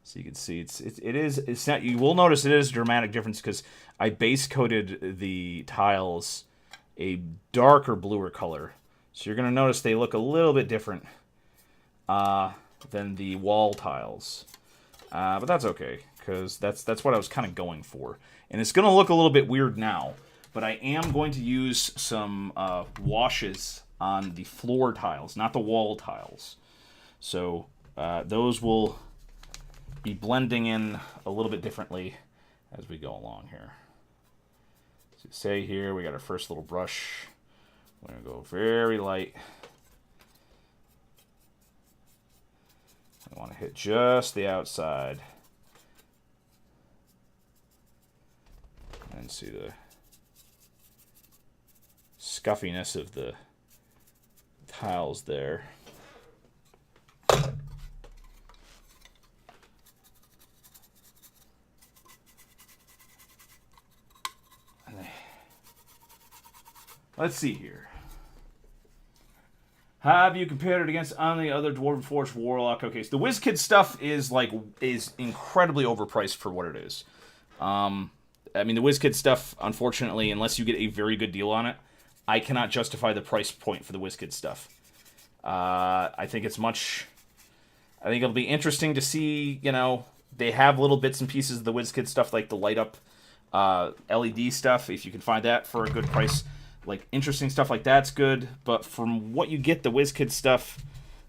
so you can see it's not. You will notice it is a dramatic difference because I base coated the tiles a darker bluer color, so you're gonna notice they look a little bit different than the wall tiles, but that's okay because that's what I was kind of going for, and it's gonna look a little bit weird now. But I am going to use some washes on the floor tiles, not the wall tiles. So those will be blending in a little bit differently as we go along here. So say here we got our first little brush. We're going to go very light. I want to hit just the outside. And see the scuffiness of the tiles there. Let's see here. Have you compared it against any other Dwarven Forge Warlock? Okay, so the WizKid stuff is incredibly overpriced for what it is. I mean, the WizKid stuff, unfortunately, unless you get a very good deal on it, I cannot justify the price point for the WizKid stuff. I think it's much... I think it'll be interesting to see, you know, they have little bits and pieces of the WizKid stuff, like the light-up LED stuff, if you can find that for a good price. Like, interesting stuff like that's good, but from what you get, the WizKid stuff,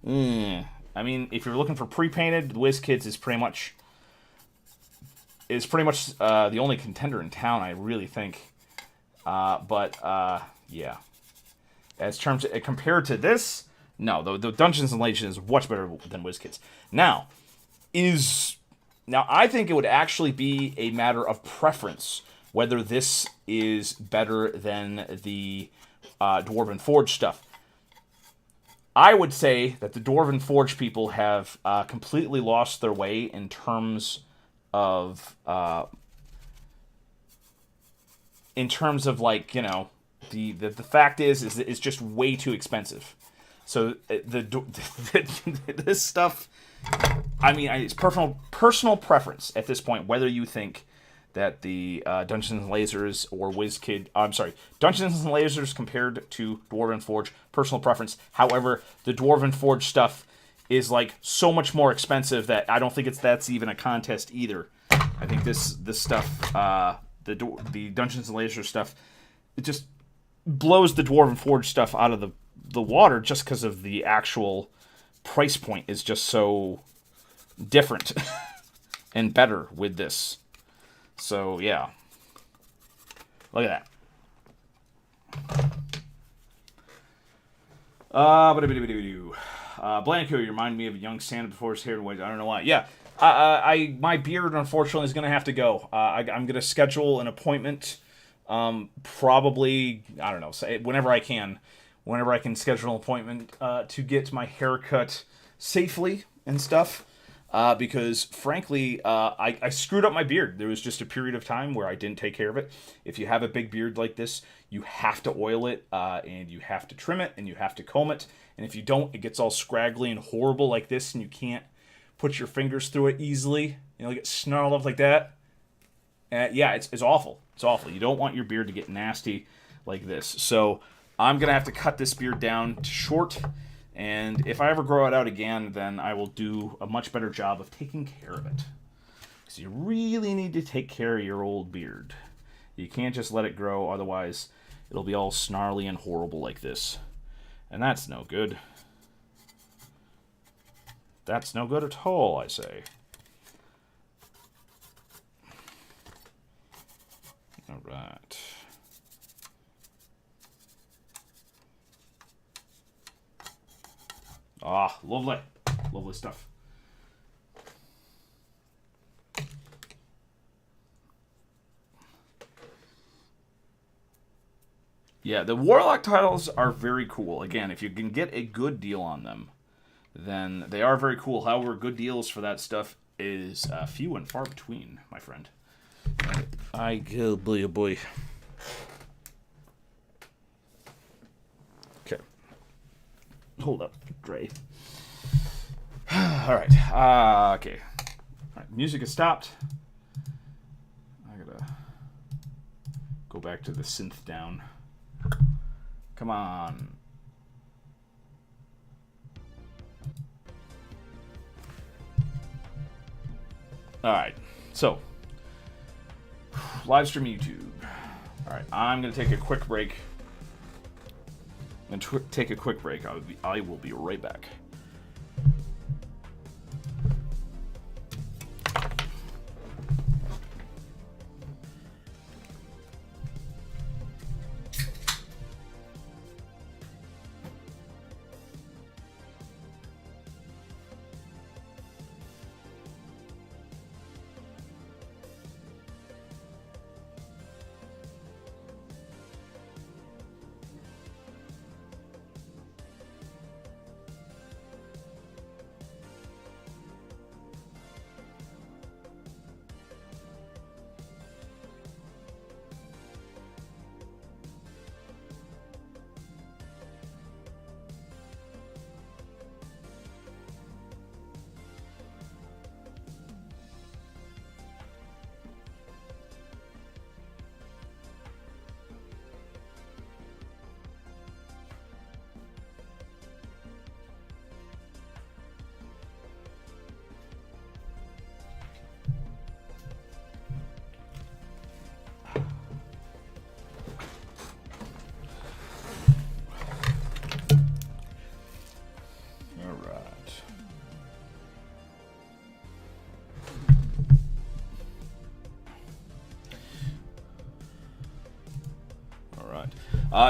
I mean, if you're looking for pre-painted, the WizKids is pretty much the only contender in town, I really think. Yeah. As terms of, compared to this, no, the Dungeons and Legends is much better than WizKids. Now, I think it would actually be a matter of preference whether this is better than the Dwarven Forge stuff. I would say that the Dwarven Forge people have completely lost their way in terms of like, you know, the fact is it's just way too expensive. So this stuff, I mean, it's personal preference at this point whether you think that the Dungeons and Lasers or WizKid... I'm sorry, Dungeons and Lasers compared to Dwarven Forge, personal preference. However, the Dwarven Forge stuff is, like, so much more expensive that I don't think that's even a contest either. I think this stuff, the Dungeons and Lasers stuff, it just blows the Dwarven Forge stuff out of the water just because of the actual price point is just so different and better with this. So, yeah. Look at that. Blandco, you remind me of a young Santa before his hair white. I don't know why. Yeah. My beard, unfortunately, is going to have to go. I'm going to schedule an appointment. Probably, I don't know, say whenever I can schedule an appointment to get my hair cut safely and stuff. Because, frankly, I screwed up my beard. There was just a period of time where I didn't take care of it. If you have a big beard like this, you have to oil it, and you have to trim it, and you have to comb it. And if you don't, it gets all scraggly and horrible like this, and you can't put your fingers through it easily. You know, get snarled up like that. Yeah, it's awful. It's awful. You don't want your beard to get nasty like this. So I'm going to have to cut this beard down to short, and if I ever grow it out again, then I will do a much better job of taking care of it. Because you really need to take care of your old beard. You can't just let it grow, otherwise it'll be all snarly and horrible like this. And that's no good. That's no good at all, I say. All right. Ah, lovely. Lovely stuff. Yeah, the Warlock titles are very cool. Again, if you can get a good deal on them, then they are very cool. However, good deals for that stuff is few and far between, my friend. I go, boy, oh boy. Okay. Hold up, Dre. All right. Okay. All right. Music has stopped. I gotta go back to the synth down. Come on. All right. So, live stream YouTube. All right. I'm gonna take a quick break. Take a quick break. I will be right back.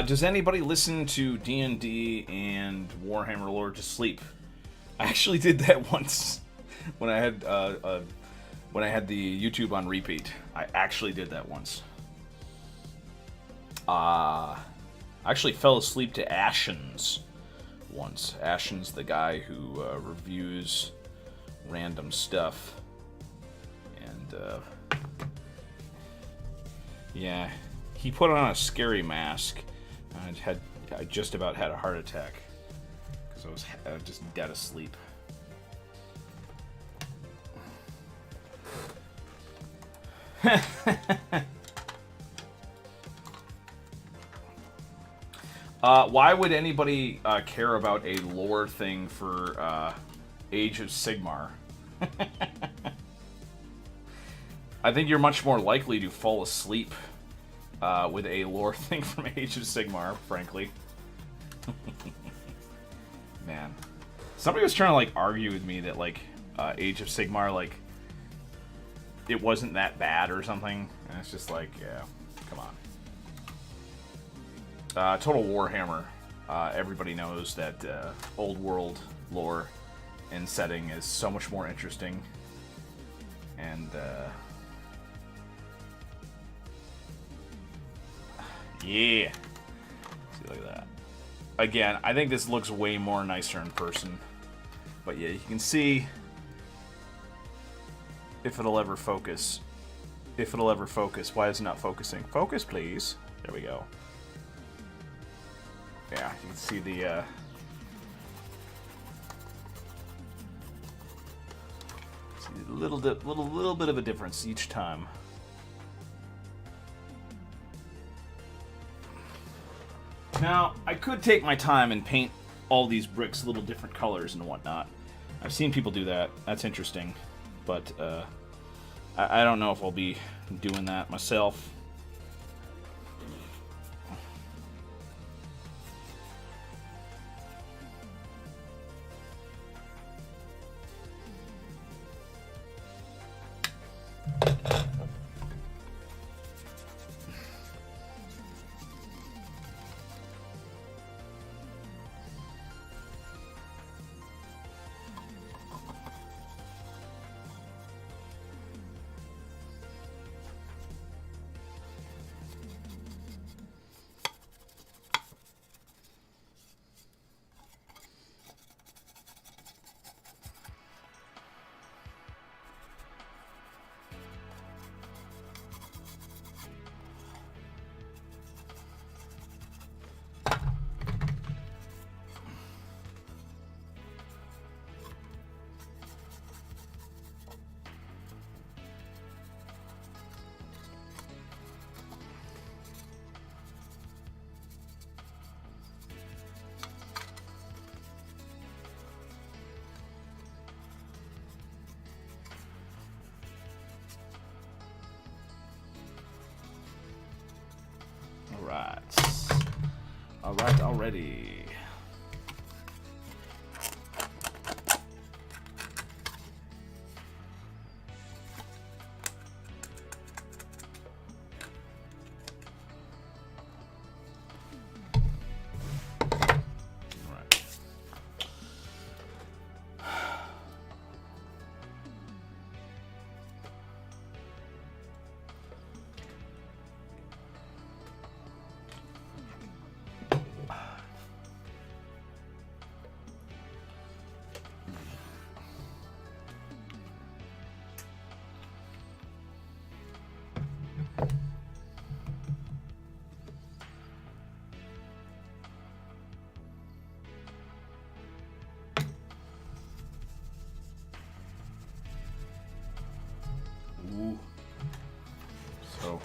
Does anybody listen to D&D and Warhammer lore to sleep? I actually did that once when I had the YouTube on repeat. I actually did that once. I actually fell asleep to Ashen's once. Ashen's the guy who reviews random stuff, and yeah, he put on a scary mask. I just about had a heart attack because I was just dead asleep. Why would anybody care about a lore thing for Age of Sigmar? I think you're much more likely to fall asleep with a lore thing from Age of Sigmar, frankly. Man. Somebody was trying to, like, argue with me that, like, Age of Sigmar, like, it wasn't that bad or something. And it's just like, yeah, come on. Total Warhammer. Everybody knows that old world lore and setting is so much more interesting. And, yeah. See, look at that. Again, I think this looks way more nicer in person. But yeah, you can see if it'll ever focus. If it'll ever focus. Why is it not focusing? Focus, please. There we go. Yeah, you can see the see a little bit of a difference each time. Now, I could take my time and paint all these bricks a little different colors and whatnot. I've seen people do that. That's interesting. But I don't know if I'll be doing that myself. Alright, already. Ooh. So.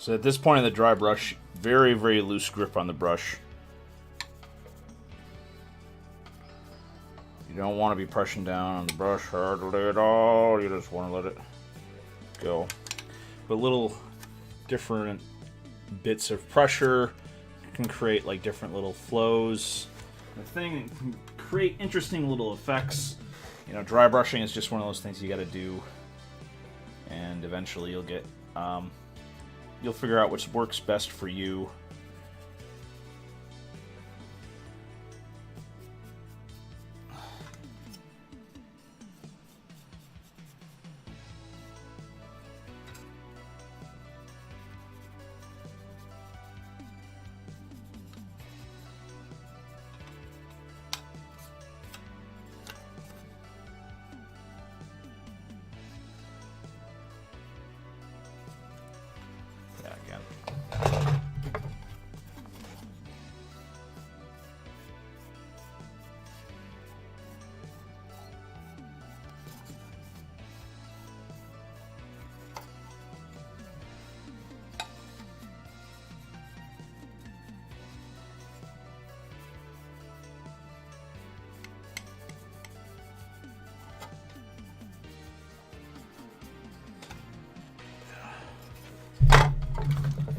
So at this point in the dry brush, very, very loose grip on the brush. You don't want to be pressing down on the brush hardly at all. You just want to let it go. But little different bits of pressure can create like different little flows. The thing can create interesting little effects. You know, dry brushing is just one of those things you got to do, and eventually you'll get. You'll figure out which works best for you.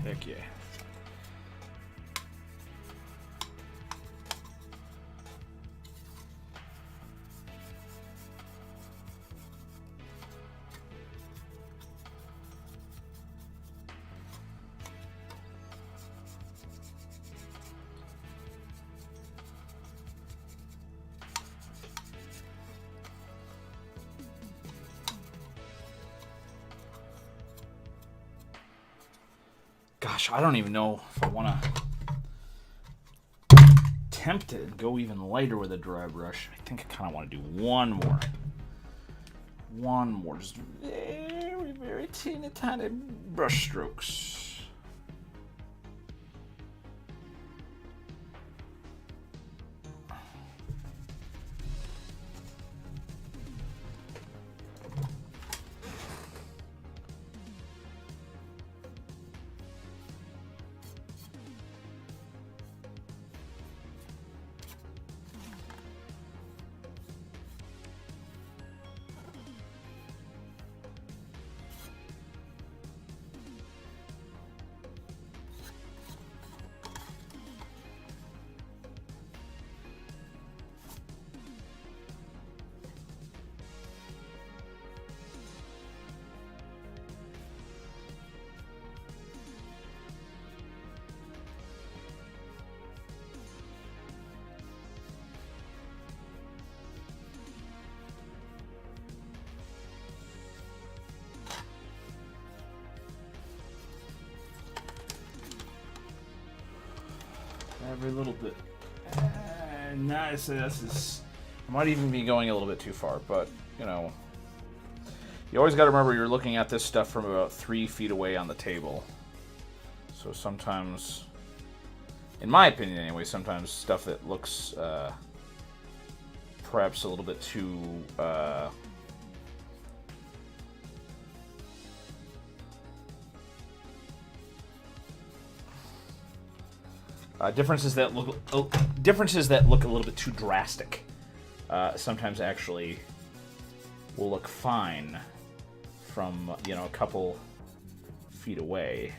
Heck yeah. Gosh, I don't even know if I want to attempt it and go even lighter with a dry brush. I think I kind of want to do one more. One more, just very, very teeny tiny brush strokes. Every little bit. Nice. This is. I might even be going a little bit too far, but you know, you always got to remember you're looking at this stuff from about 3 feet away on the table. So sometimes, in my opinion anyway, sometimes stuff that looks perhaps a little bit too differences that look a little bit too drastic. Sometimes actually will look fine from a couple feet away.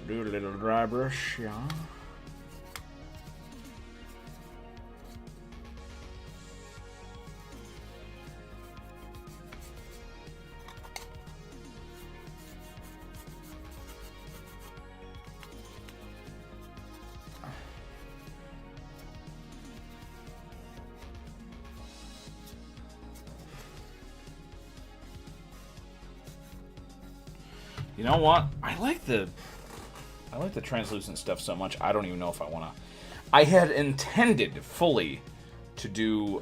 Do a little dry brush, yeah. You know what? I like the translucent stuff so much, I don't even know if I want to. I had intended fully to do,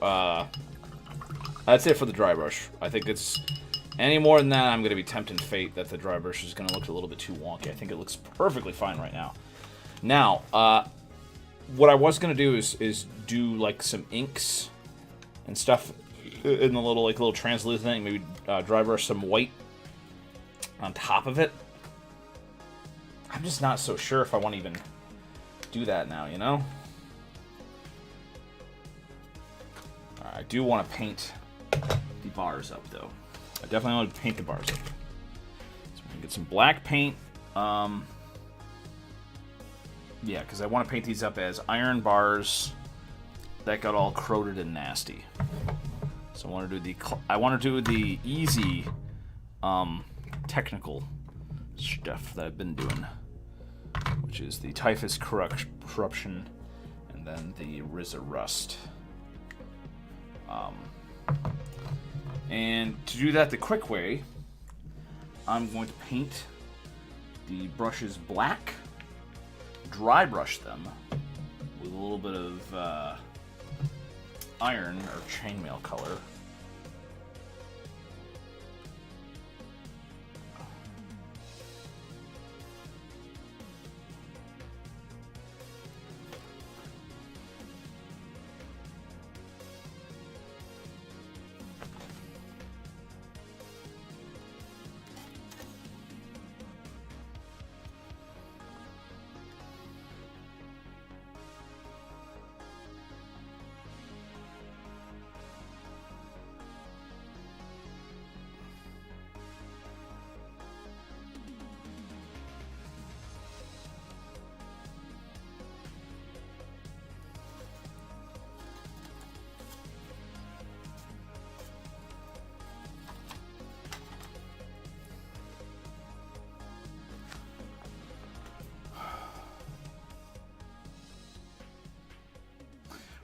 that's it for the dry brush. I think it's, any more than that, I'm going to be tempting fate that the dry brush is going to look a little bit too wonky. I think it looks perfectly fine right now. Now, what I was going to do is do, like, some inks and stuff in the little translucent thing. Maybe dry brush some white on top of it. I'm just not so sure if I want to even do that now, you know? I do want to paint the bars up, though. I definitely want to paint the bars up. So we can get some black paint. Yeah, because I want to paint these up as iron bars that got all corroded and nasty. So I want to do the easy, technical stuff that I've been doing, which is the typhus corruption and then the RZA rust. And to do that the quick way, I'm going to paint the brushes black, dry brush them with a little bit of iron or chainmail color.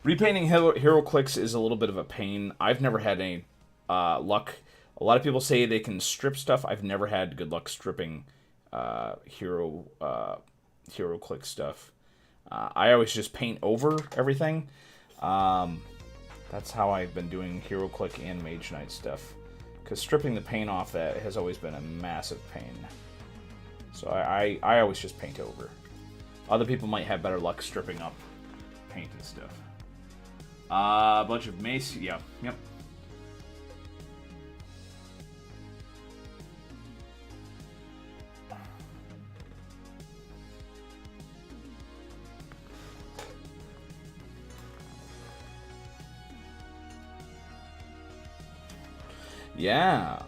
Repainting hero clicks is a little bit of a pain. I've never had any luck. A lot of people say they can strip stuff. I've never had good luck stripping hero click stuff. I always just paint over everything. That's how I've been doing hero click and mage knight stuff. Because stripping the paint off that has always been a massive pain. So I always just paint over. Other people might have better luck stripping up paint and stuff. A bunch of mace, yeah, yep. Yeah.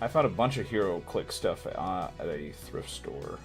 I found a bunch of hero click stuff at a thrift store.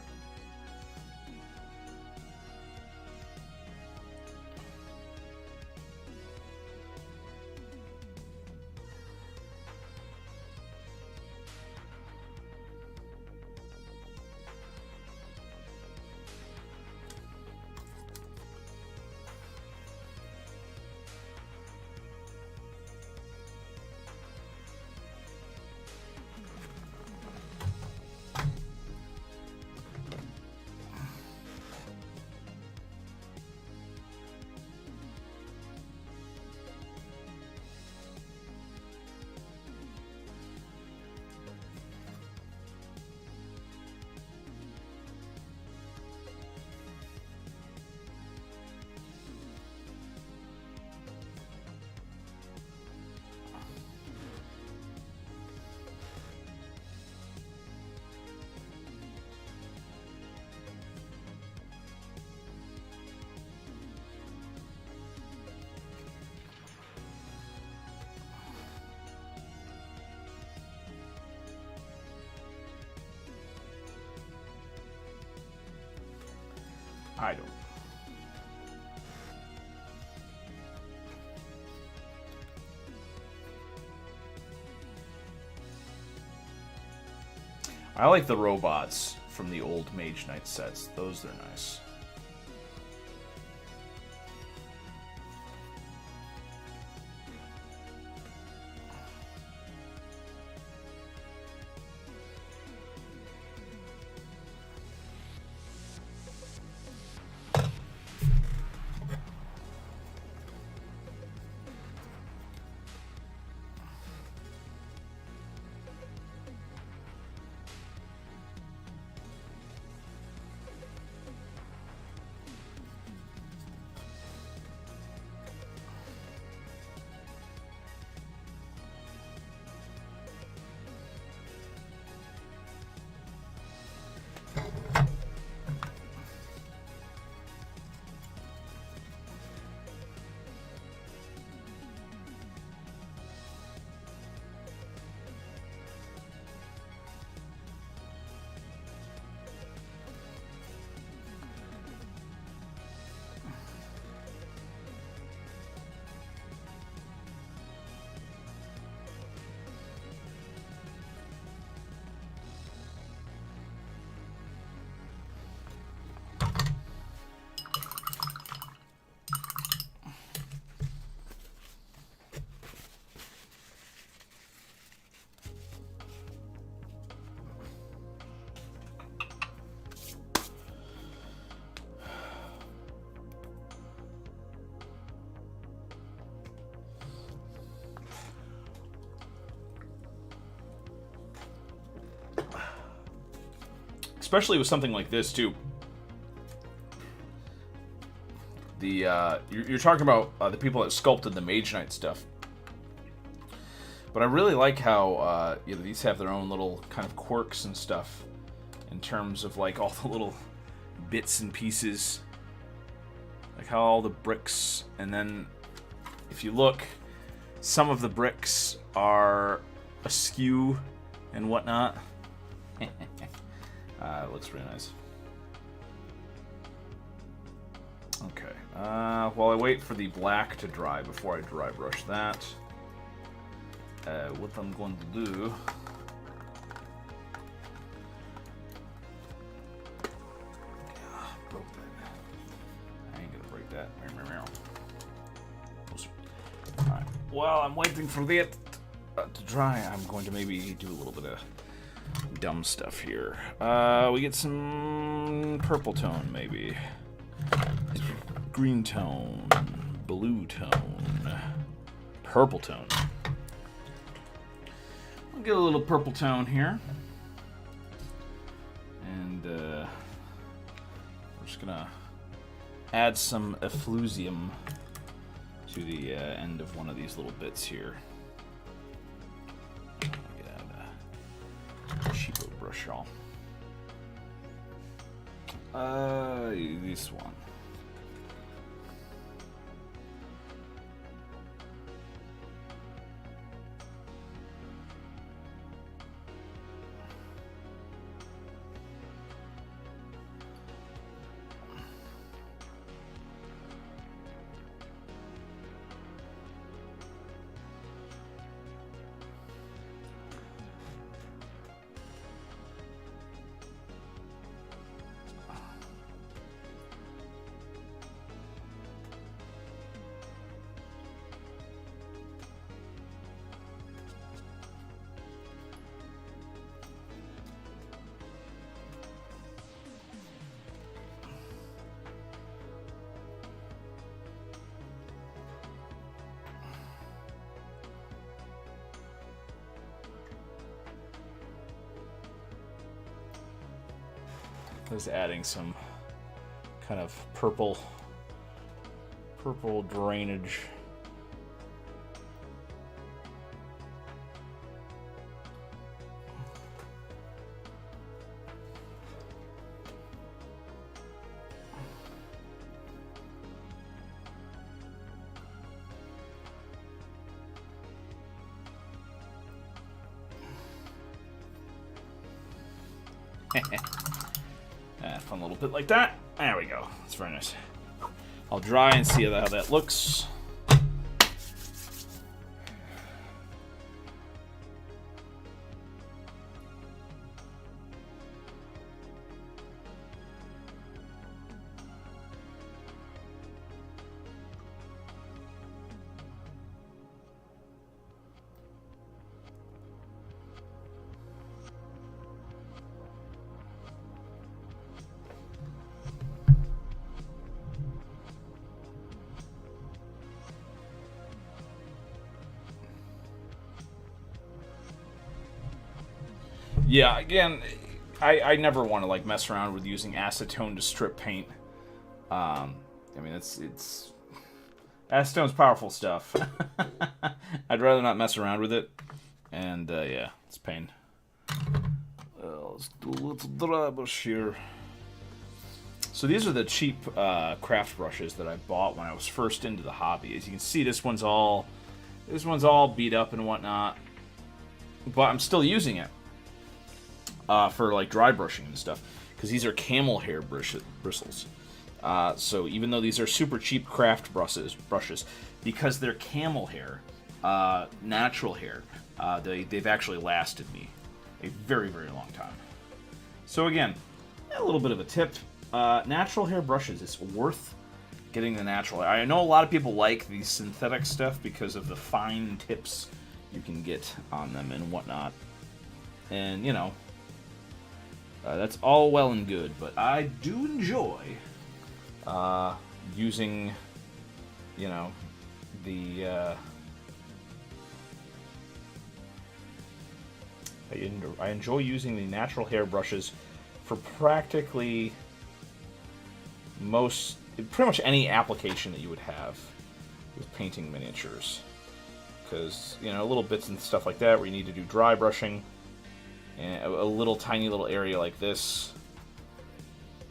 I don't. I like the robots from the old Mage Knight sets. Those are nice. Especially with something like this too. The you're talking about the people that sculpted the Mage Knight stuff, but I really like how these have their own little kind of quirks and stuff in terms of like all the little bits and pieces, like how all the bricks, and then if you look, some of the bricks are askew and whatnot. It looks pretty nice. Okay. While I wait for the black to dry before I dry brush that, what I'm going to do... broke that. I ain't gonna break that. while I'm waiting for that to dry, I'm going to maybe do a little bit of dumb stuff here. We get some purple tone, maybe. Green tone. Blue tone. Purple tone. We'll get a little purple tone here. And we're just gonna add some efflusium to the end of one of these little bits here. Get out a cheapo brush, y'all. This one. Just adding some kind of purple drainage. Fun little bit like that. There we go. That's very nice. I'll dry and see how that looks. Yeah, again, I never want to like mess around with using acetone to strip paint. I mean, it's acetone's powerful stuff. I'd rather not mess around with it, and yeah, it's pain. Let's do a little dry brush here. So these are the cheap craft brushes that I bought when I was first into the hobby. As you can see, this one's all beat up and whatnot, but I'm still using it. For like dry brushing and stuff, because these are camel hair bristles. So even though these are super cheap craft brushes, because they're camel hair, natural hair, they've actually lasted me a very, very long time. So again, a little bit of a tip: natural hair brushes. It's worth getting the natural hair. I know a lot of people like the synthetic stuff because of the fine tips you can get on them and whatnot, and you know. That's all well and good, but I do enjoy using, you know, the I enjoy using the natural hair brushes for practically pretty much any application that you would have with painting miniatures, because you know, little bits and stuff like that where you need to do dry brushing. And a little tiny little area like this,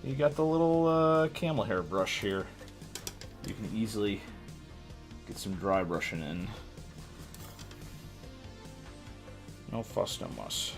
you got the little camel hair brush here. You can easily get some dry brushing in. No fuss, no muss.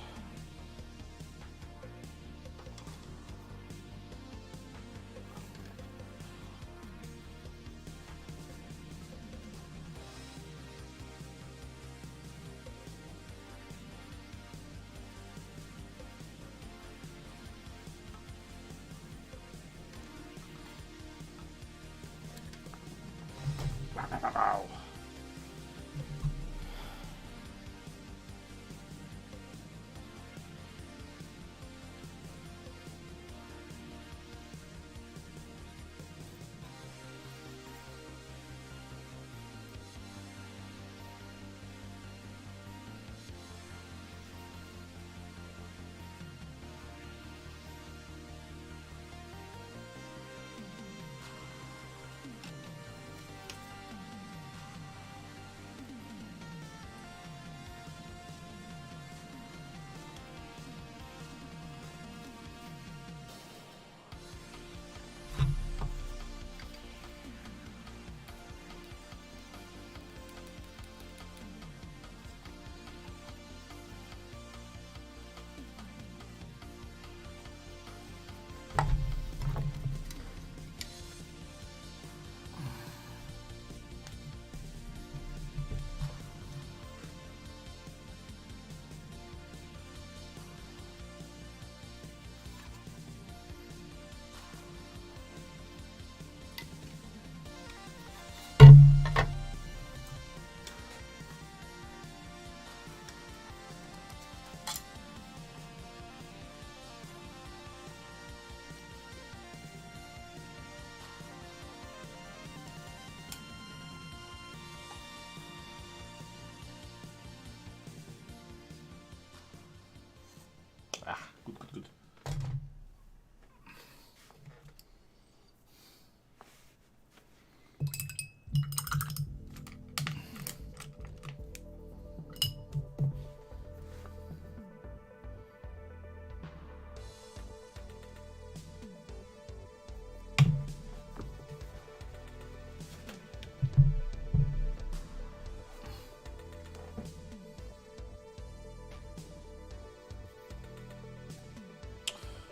Ah, good, good, good.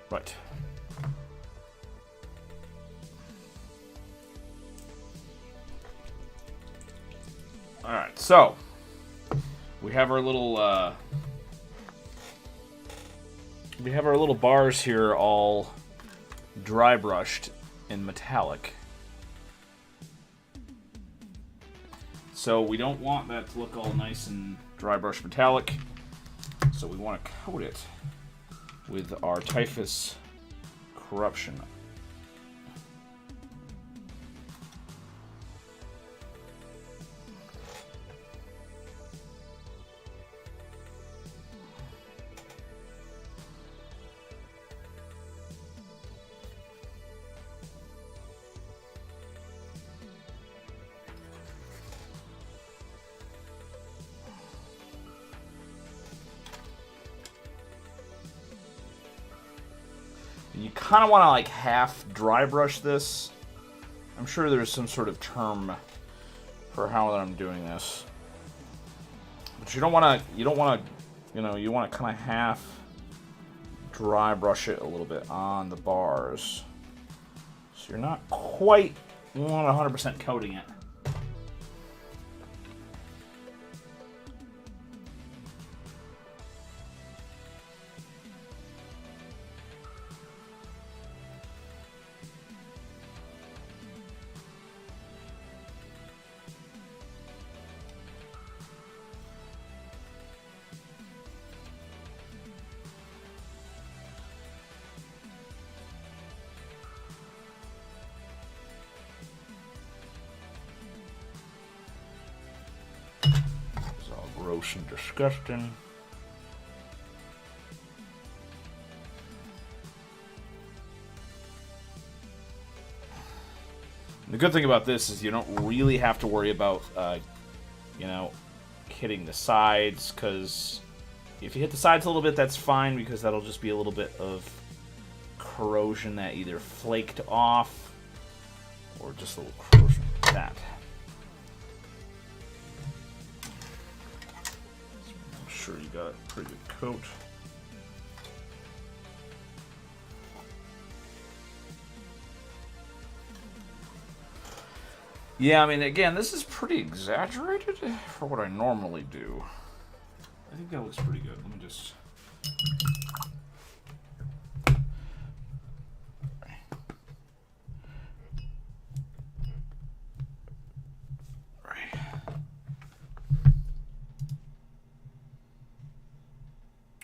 Right. All right, so we have our little bars here, all dry brushed in metallic. So we don't want that to look all nice and dry brush metallic. So we want to coat it with our Typhus Corruption. You kind of want to like half dry brush this. I'm sure there's some sort of term for how I'm doing this, but you don't want to. You want to kind of half dry brush it a little bit on the bars, so you're not quite 100% coating it. It's all gross and disgusting. The good thing about this is you don't really have to worry about, hitting the sides, because if you hit the sides a little bit, that's fine, because that'll just be a little bit of corrosion that either flaked off or just a little corrosion like that. I'm sure you got a pretty good coat. Yeah, I mean, again, this is pretty exaggerated for what I normally do. I think that looks pretty good. Let me just... Right.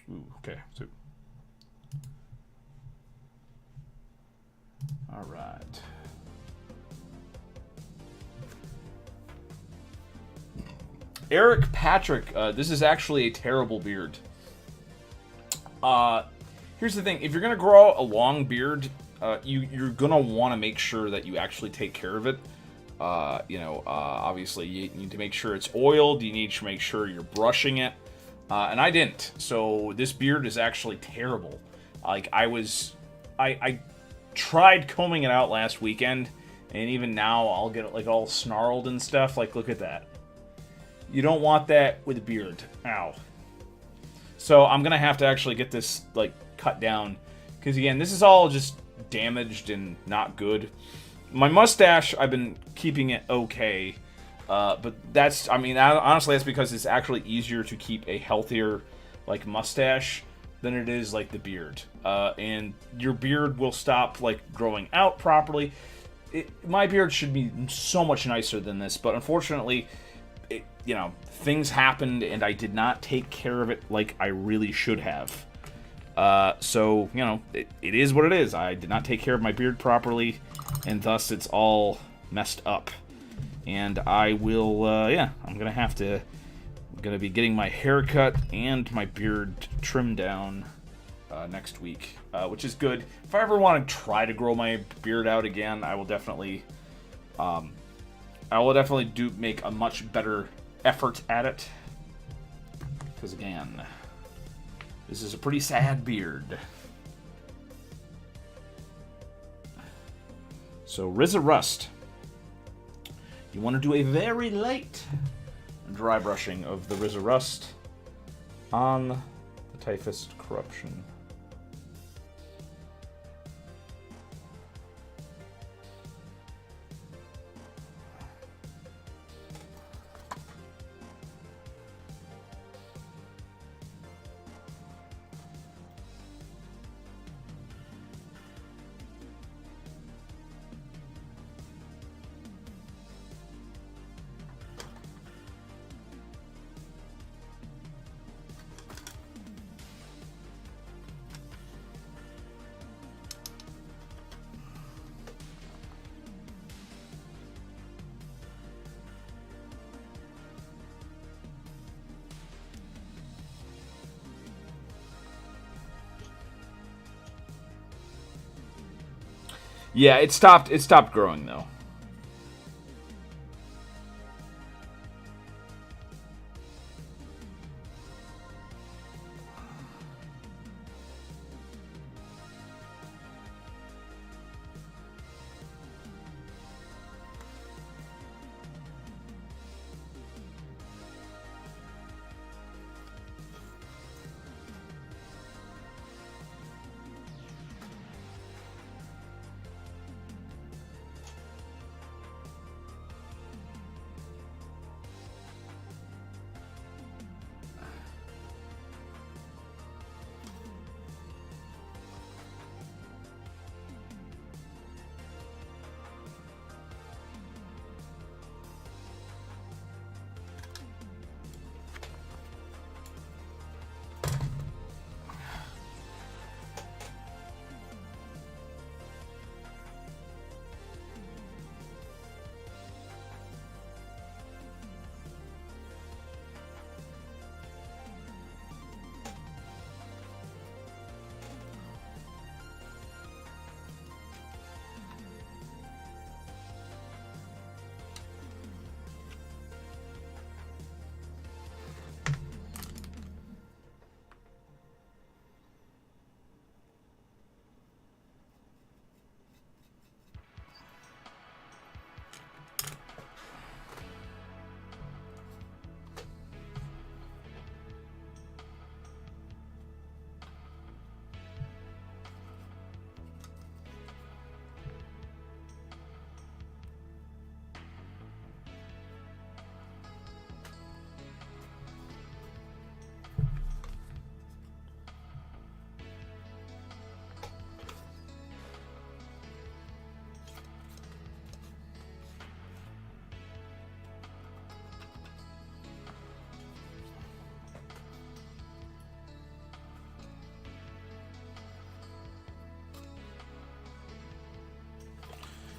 Ooh, okay. So... All right. Eric Patrick, this is actually a terrible beard. Here's the thing: if you're gonna grow a long beard, you're gonna want to make sure that you actually take care of it. Obviously, you need to make sure it's oiled. You need to make sure you're brushing it, and I didn't. So this beard is actually terrible. Like I tried combing it out last weekend, and even now I'll get it like all snarled and stuff. Like, look at that. You don't want that with a beard. Ow. So I'm gonna have to actually get this like cut down, because again, this is all just damaged and not good. My mustache, I've been keeping it okay, but that's, I mean, honestly, that's because it's actually easier to keep a healthier like mustache than it is like the beard. And your beard will stop like growing out properly. My beard should be so much nicer than this, but unfortunately, things happened and I did not take care of it like I really should have. So, it is what it is. I did not take care of my beard properly, and thus it's all messed up. And I will, I'm gonna be getting my hair cut and my beard trimmed down next week, which is good. If I ever want to try to grow my beard out again, I will definitely make a much better effort at it. Because again, this is a pretty sad beard. So RZA Rust. You want to do a very light dry brushing of the RZA Rust on the Typhus Corruption. Yeah, it stopped growing though.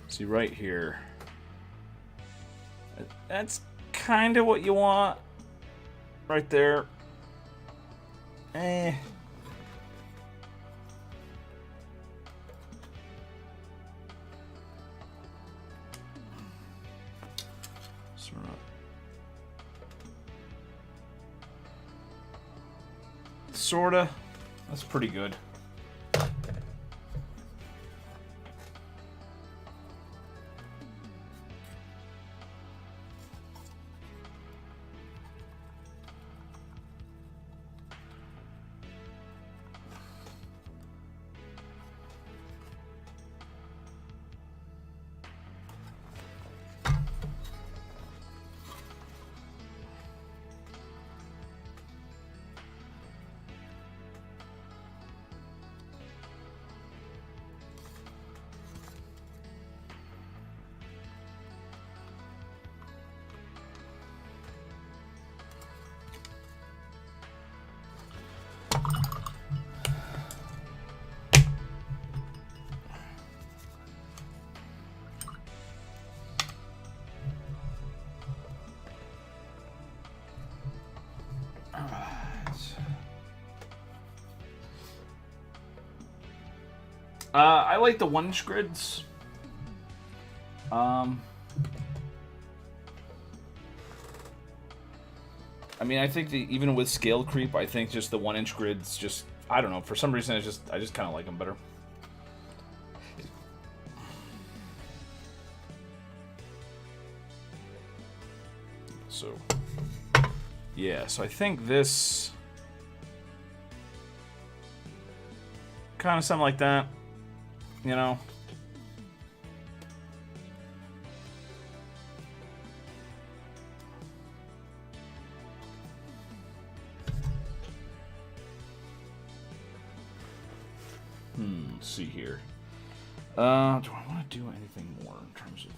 See right here. That's kind of what you want. Right there. Eh. Sort of. Sorta. That's pretty good. I like the 1-inch grids. I mean, I think even with scale creep, I think just the 1-inch grids just, I don't know, for some reason I just kind of like them better. So, yeah, so I think this kind of something like that, you know. Let's see here. Do I want to do anything more in terms of...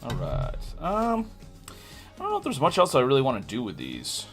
Alright. I don't know if there's much else I really want to do with these.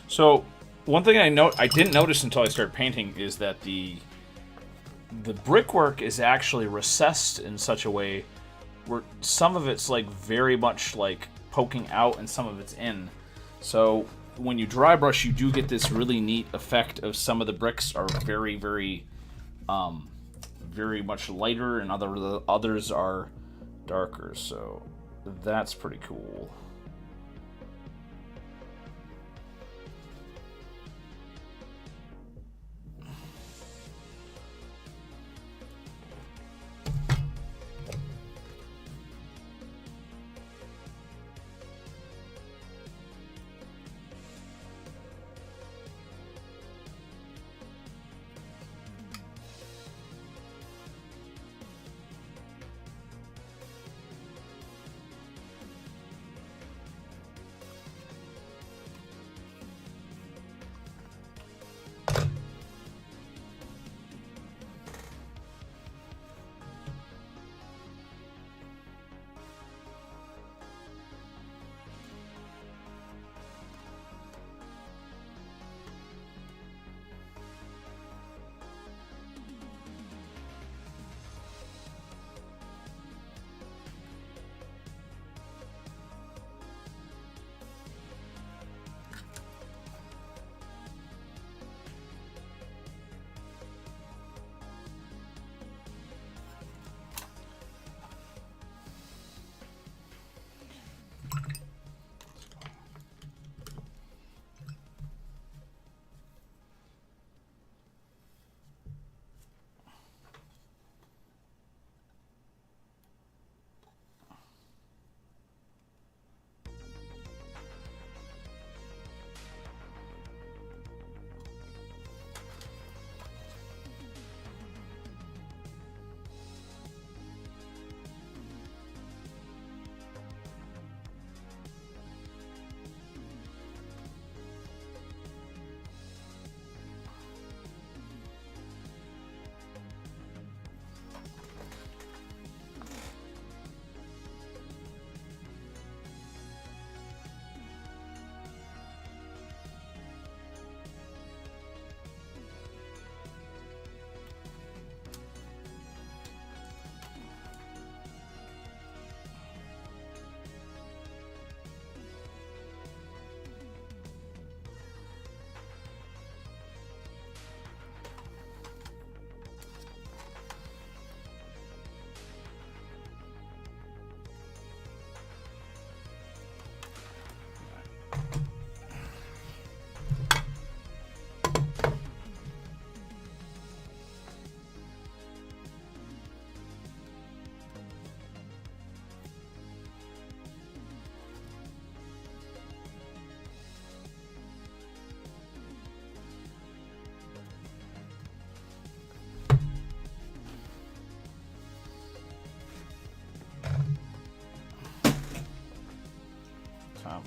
So, one thing I didn't notice until I started painting is that the brickwork is actually recessed in such a way where some of it's like very much like poking out and some of it's in. So when you dry brush, you do get this really neat effect of some of the bricks are very, very much lighter, and others are darker. So that's pretty cool. Tom.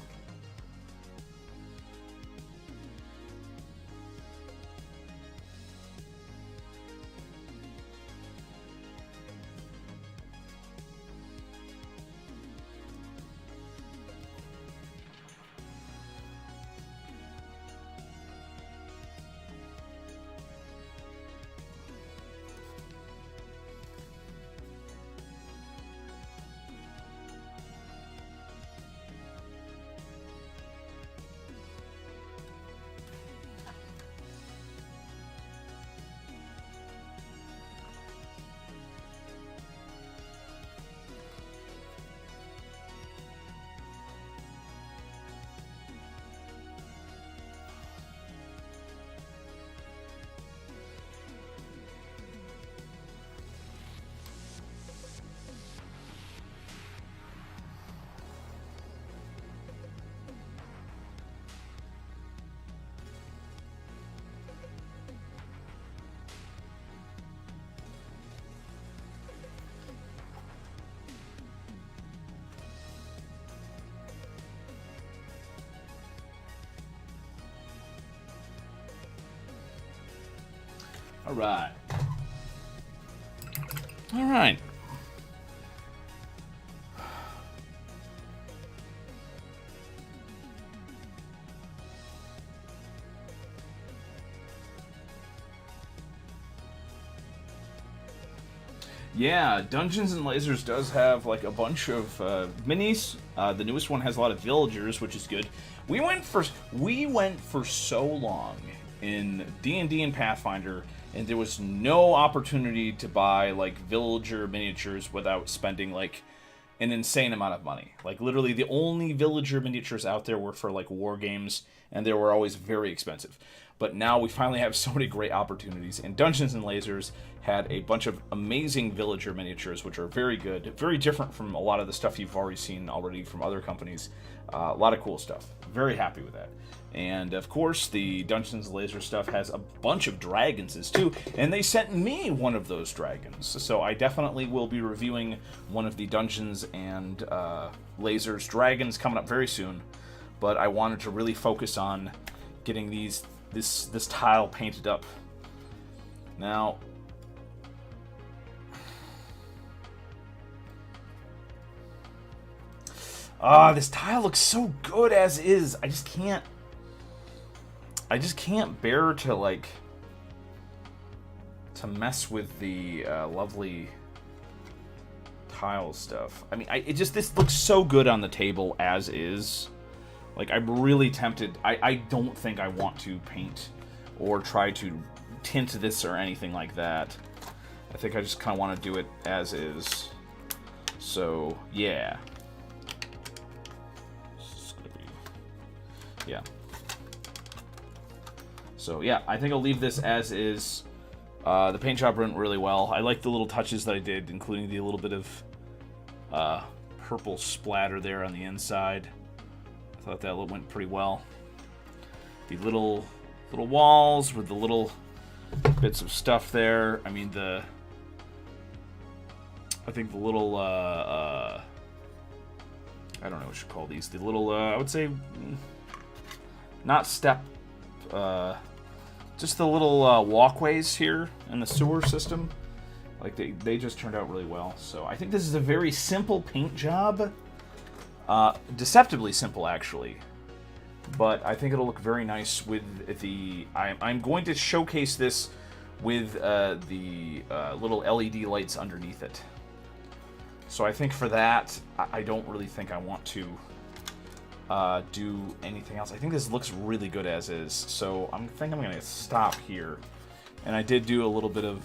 All right. All right. Yeah, Dungeons and Lasers does have like a bunch of minis. The newest one has a lot of villagers, which is good. We went for so long in D&D and Pathfinder, and there was no opportunity to buy like villager miniatures without spending like an insane amount of money. Like literally the only villager miniatures out there were for like war games, and they were always very expensive. But now we finally have so many great opportunities, and Dungeons and Lasers had a bunch of amazing villager miniatures, which are very good, very different from a lot of the stuff you've already seen already from other companies. A lot of cool stuff. Very happy with that. And of course, the Dungeons and Lasers stuff has a bunch of dragons too, and they sent me one of those dragons. So I definitely will be reviewing one of the Dungeons and Lasers dragons coming up very soon. But I wanted to really focus on getting this tile painted up. Now, this tile looks so good as is. I just can't bear to mess with the lovely tile stuff. I mean, this looks so good on the table as is. Like, I'm really tempted. I don't think I want to paint or try to tint this or anything like that. I think I just kind of want to do it as is. So, yeah. Yeah. So, yeah, I think I'll leave this as is. The paint job went really well. I like the little touches that I did, including the little bit of purple splatter there on the inside. I thought that went pretty well. The little walls with the little bits of stuff there. I mean, I think the little I don't know what you call these. The little I would say not step, just the little walkways here in the sewer system. Like they just turned out really well. So I think this is a very simple paint job. Deceptively simple, actually, but I think it'll look very nice with the. I'm going to showcase this with the little LED lights underneath it. So I think for that, I don't really think I want to do anything else. I think this looks really good as is. So I think I'm going to stop here. And I did do a little bit of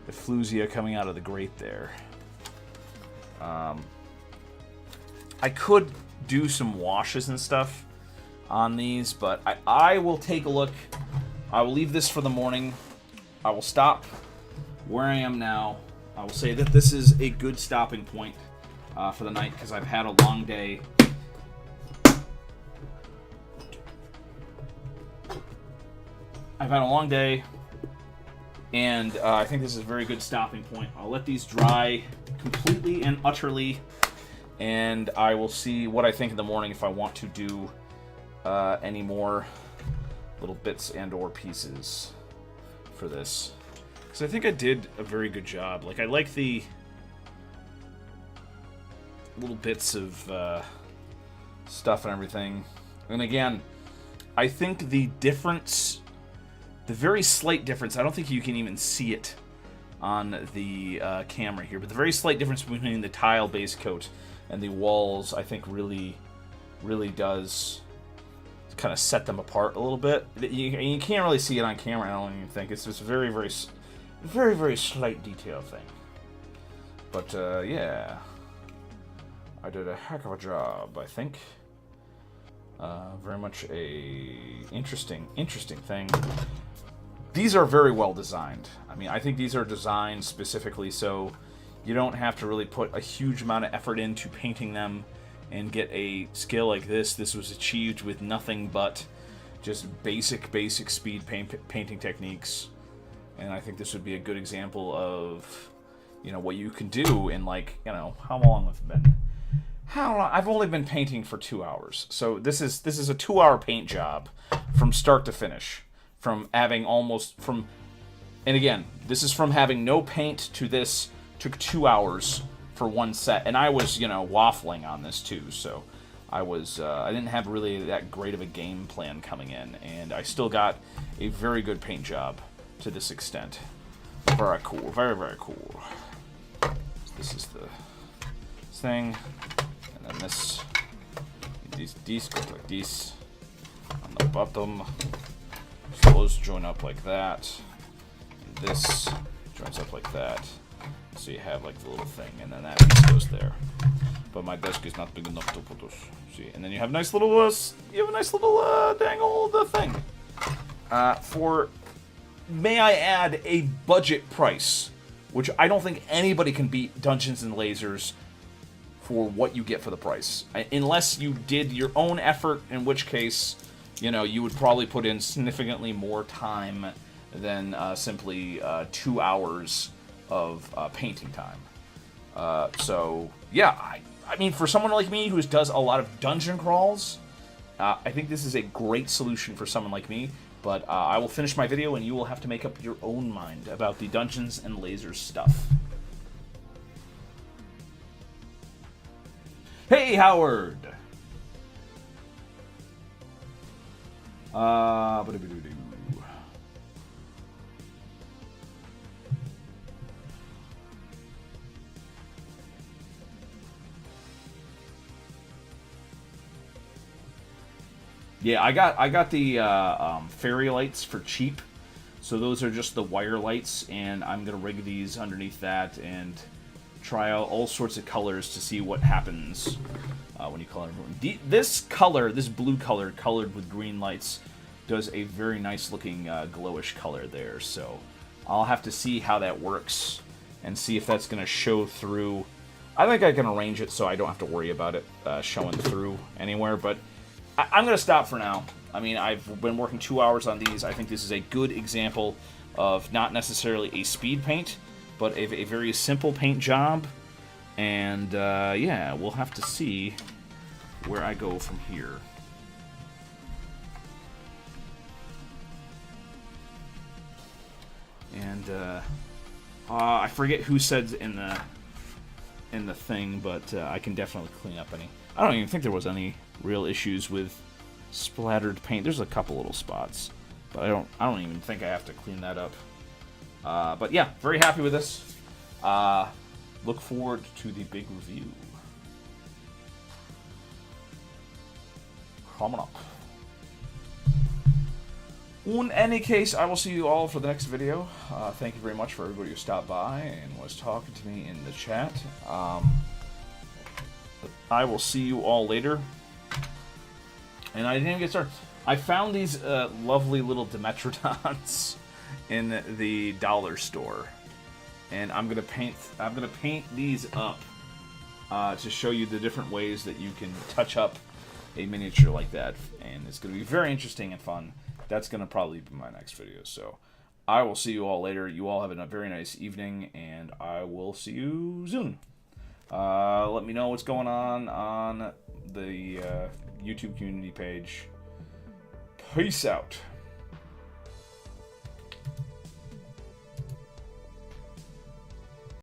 effluvia coming out of the grate there. I could do some washes and stuff on these, but I will take a look. I will leave this for the morning. I will stop where I am now. I will say that this is a good stopping point for the night because I've had a long day. And I think this is a very good stopping point. I'll let these dry completely and utterly, and I will see what I think in the morning if I want to do any more little bits and or pieces for this. Because I think I did a very good job. Like, I like the little bits of stuff and everything. And again, I think the difference, the very slight difference, I don't think you can even see it on the camera here, but the very slight difference between the tile base coat and the walls, I think really does kind of set them apart a little bit. You can't really see it on camera, I don't even think. It's just a very slight detail thing. But yeah, I did a heck of a job, I think. Very much a interesting thing. These are very well designed. I mean, I think these are designed specifically so you don't have to really put a huge amount of effort into painting them and get a skill like this. This was achieved with nothing but just basic speed painting techniques. And I think this would be a good example of, you know, what you can do in, like, you know, how long have I been? How long? I've only been painting for 2 hours. So this is a 2-hour paint job from start to finish. From having and again, this is from having no paint to this took 2 hours for one set. And I was, you know, waffling on this too. So I didn't have really that great of a game plan coming in, and I still got a very good paint job to this extent. Very cool. Very, very cool. This is the thing. And then this. These go like this. On the bottom. So those join up like that. And this joins up like that. So you have like the little thing, and then that piece goes there. But my desk is not big enough to put those. See, and then you have a nice little, dang old thing. For, may I add, a budget price, which I don't think anybody can beat Dungeons and Lasers for what you get for the price, unless you did your own effort. In which case, you know, you would probably put in significantly more time than simply 2 hours of painting time. So yeah, I mean, for someone like me who does a lot of dungeon crawls, I think this is a great solution for someone like me. But I will finish my video, and you will have to make up your own mind about the Dungeons and Lasers stuff. Hey, Howard! Yeah, I got the fairy lights for cheap, so those are just the wire lights, and I'm gonna rig these underneath that and try out all sorts of colors to see what happens when you color them. This color, this blue color, colored with green lights, does a very nice looking glowish color there. So I'll have to see how that works and see if that's gonna show through. I think I can arrange it so I don't have to worry about it showing through anywhere, but I'm going to stop for now. I mean, I've been working 2 hours on these. I think this is a good example of not necessarily a speed paint, but a very simple paint job. And, yeah, we'll have to see where I go from here. And, I forget who said in the thing, but I can definitely clean up any. I don't even think there was any real issues with splattered paint. There's a couple little spots, but I don't even think I have to clean that up. But yeah, very happy with this. Look forward to the big review coming up. In any case, I will see you all for the next video. Thank you very much for everybody who stopped by and was talking to me in the chat. I will see you all later. And I didn't even get started. I found these lovely little Dimetrodons in the dollar store, and I'm gonna paint these up to show you the different ways that you can touch up a miniature like that, and it's gonna be very interesting and fun. That's gonna probably be my next video. So I will see you all later. You all have a very nice evening, and I will see you soon. Let me know what's going on the YouTube community page. Peace out.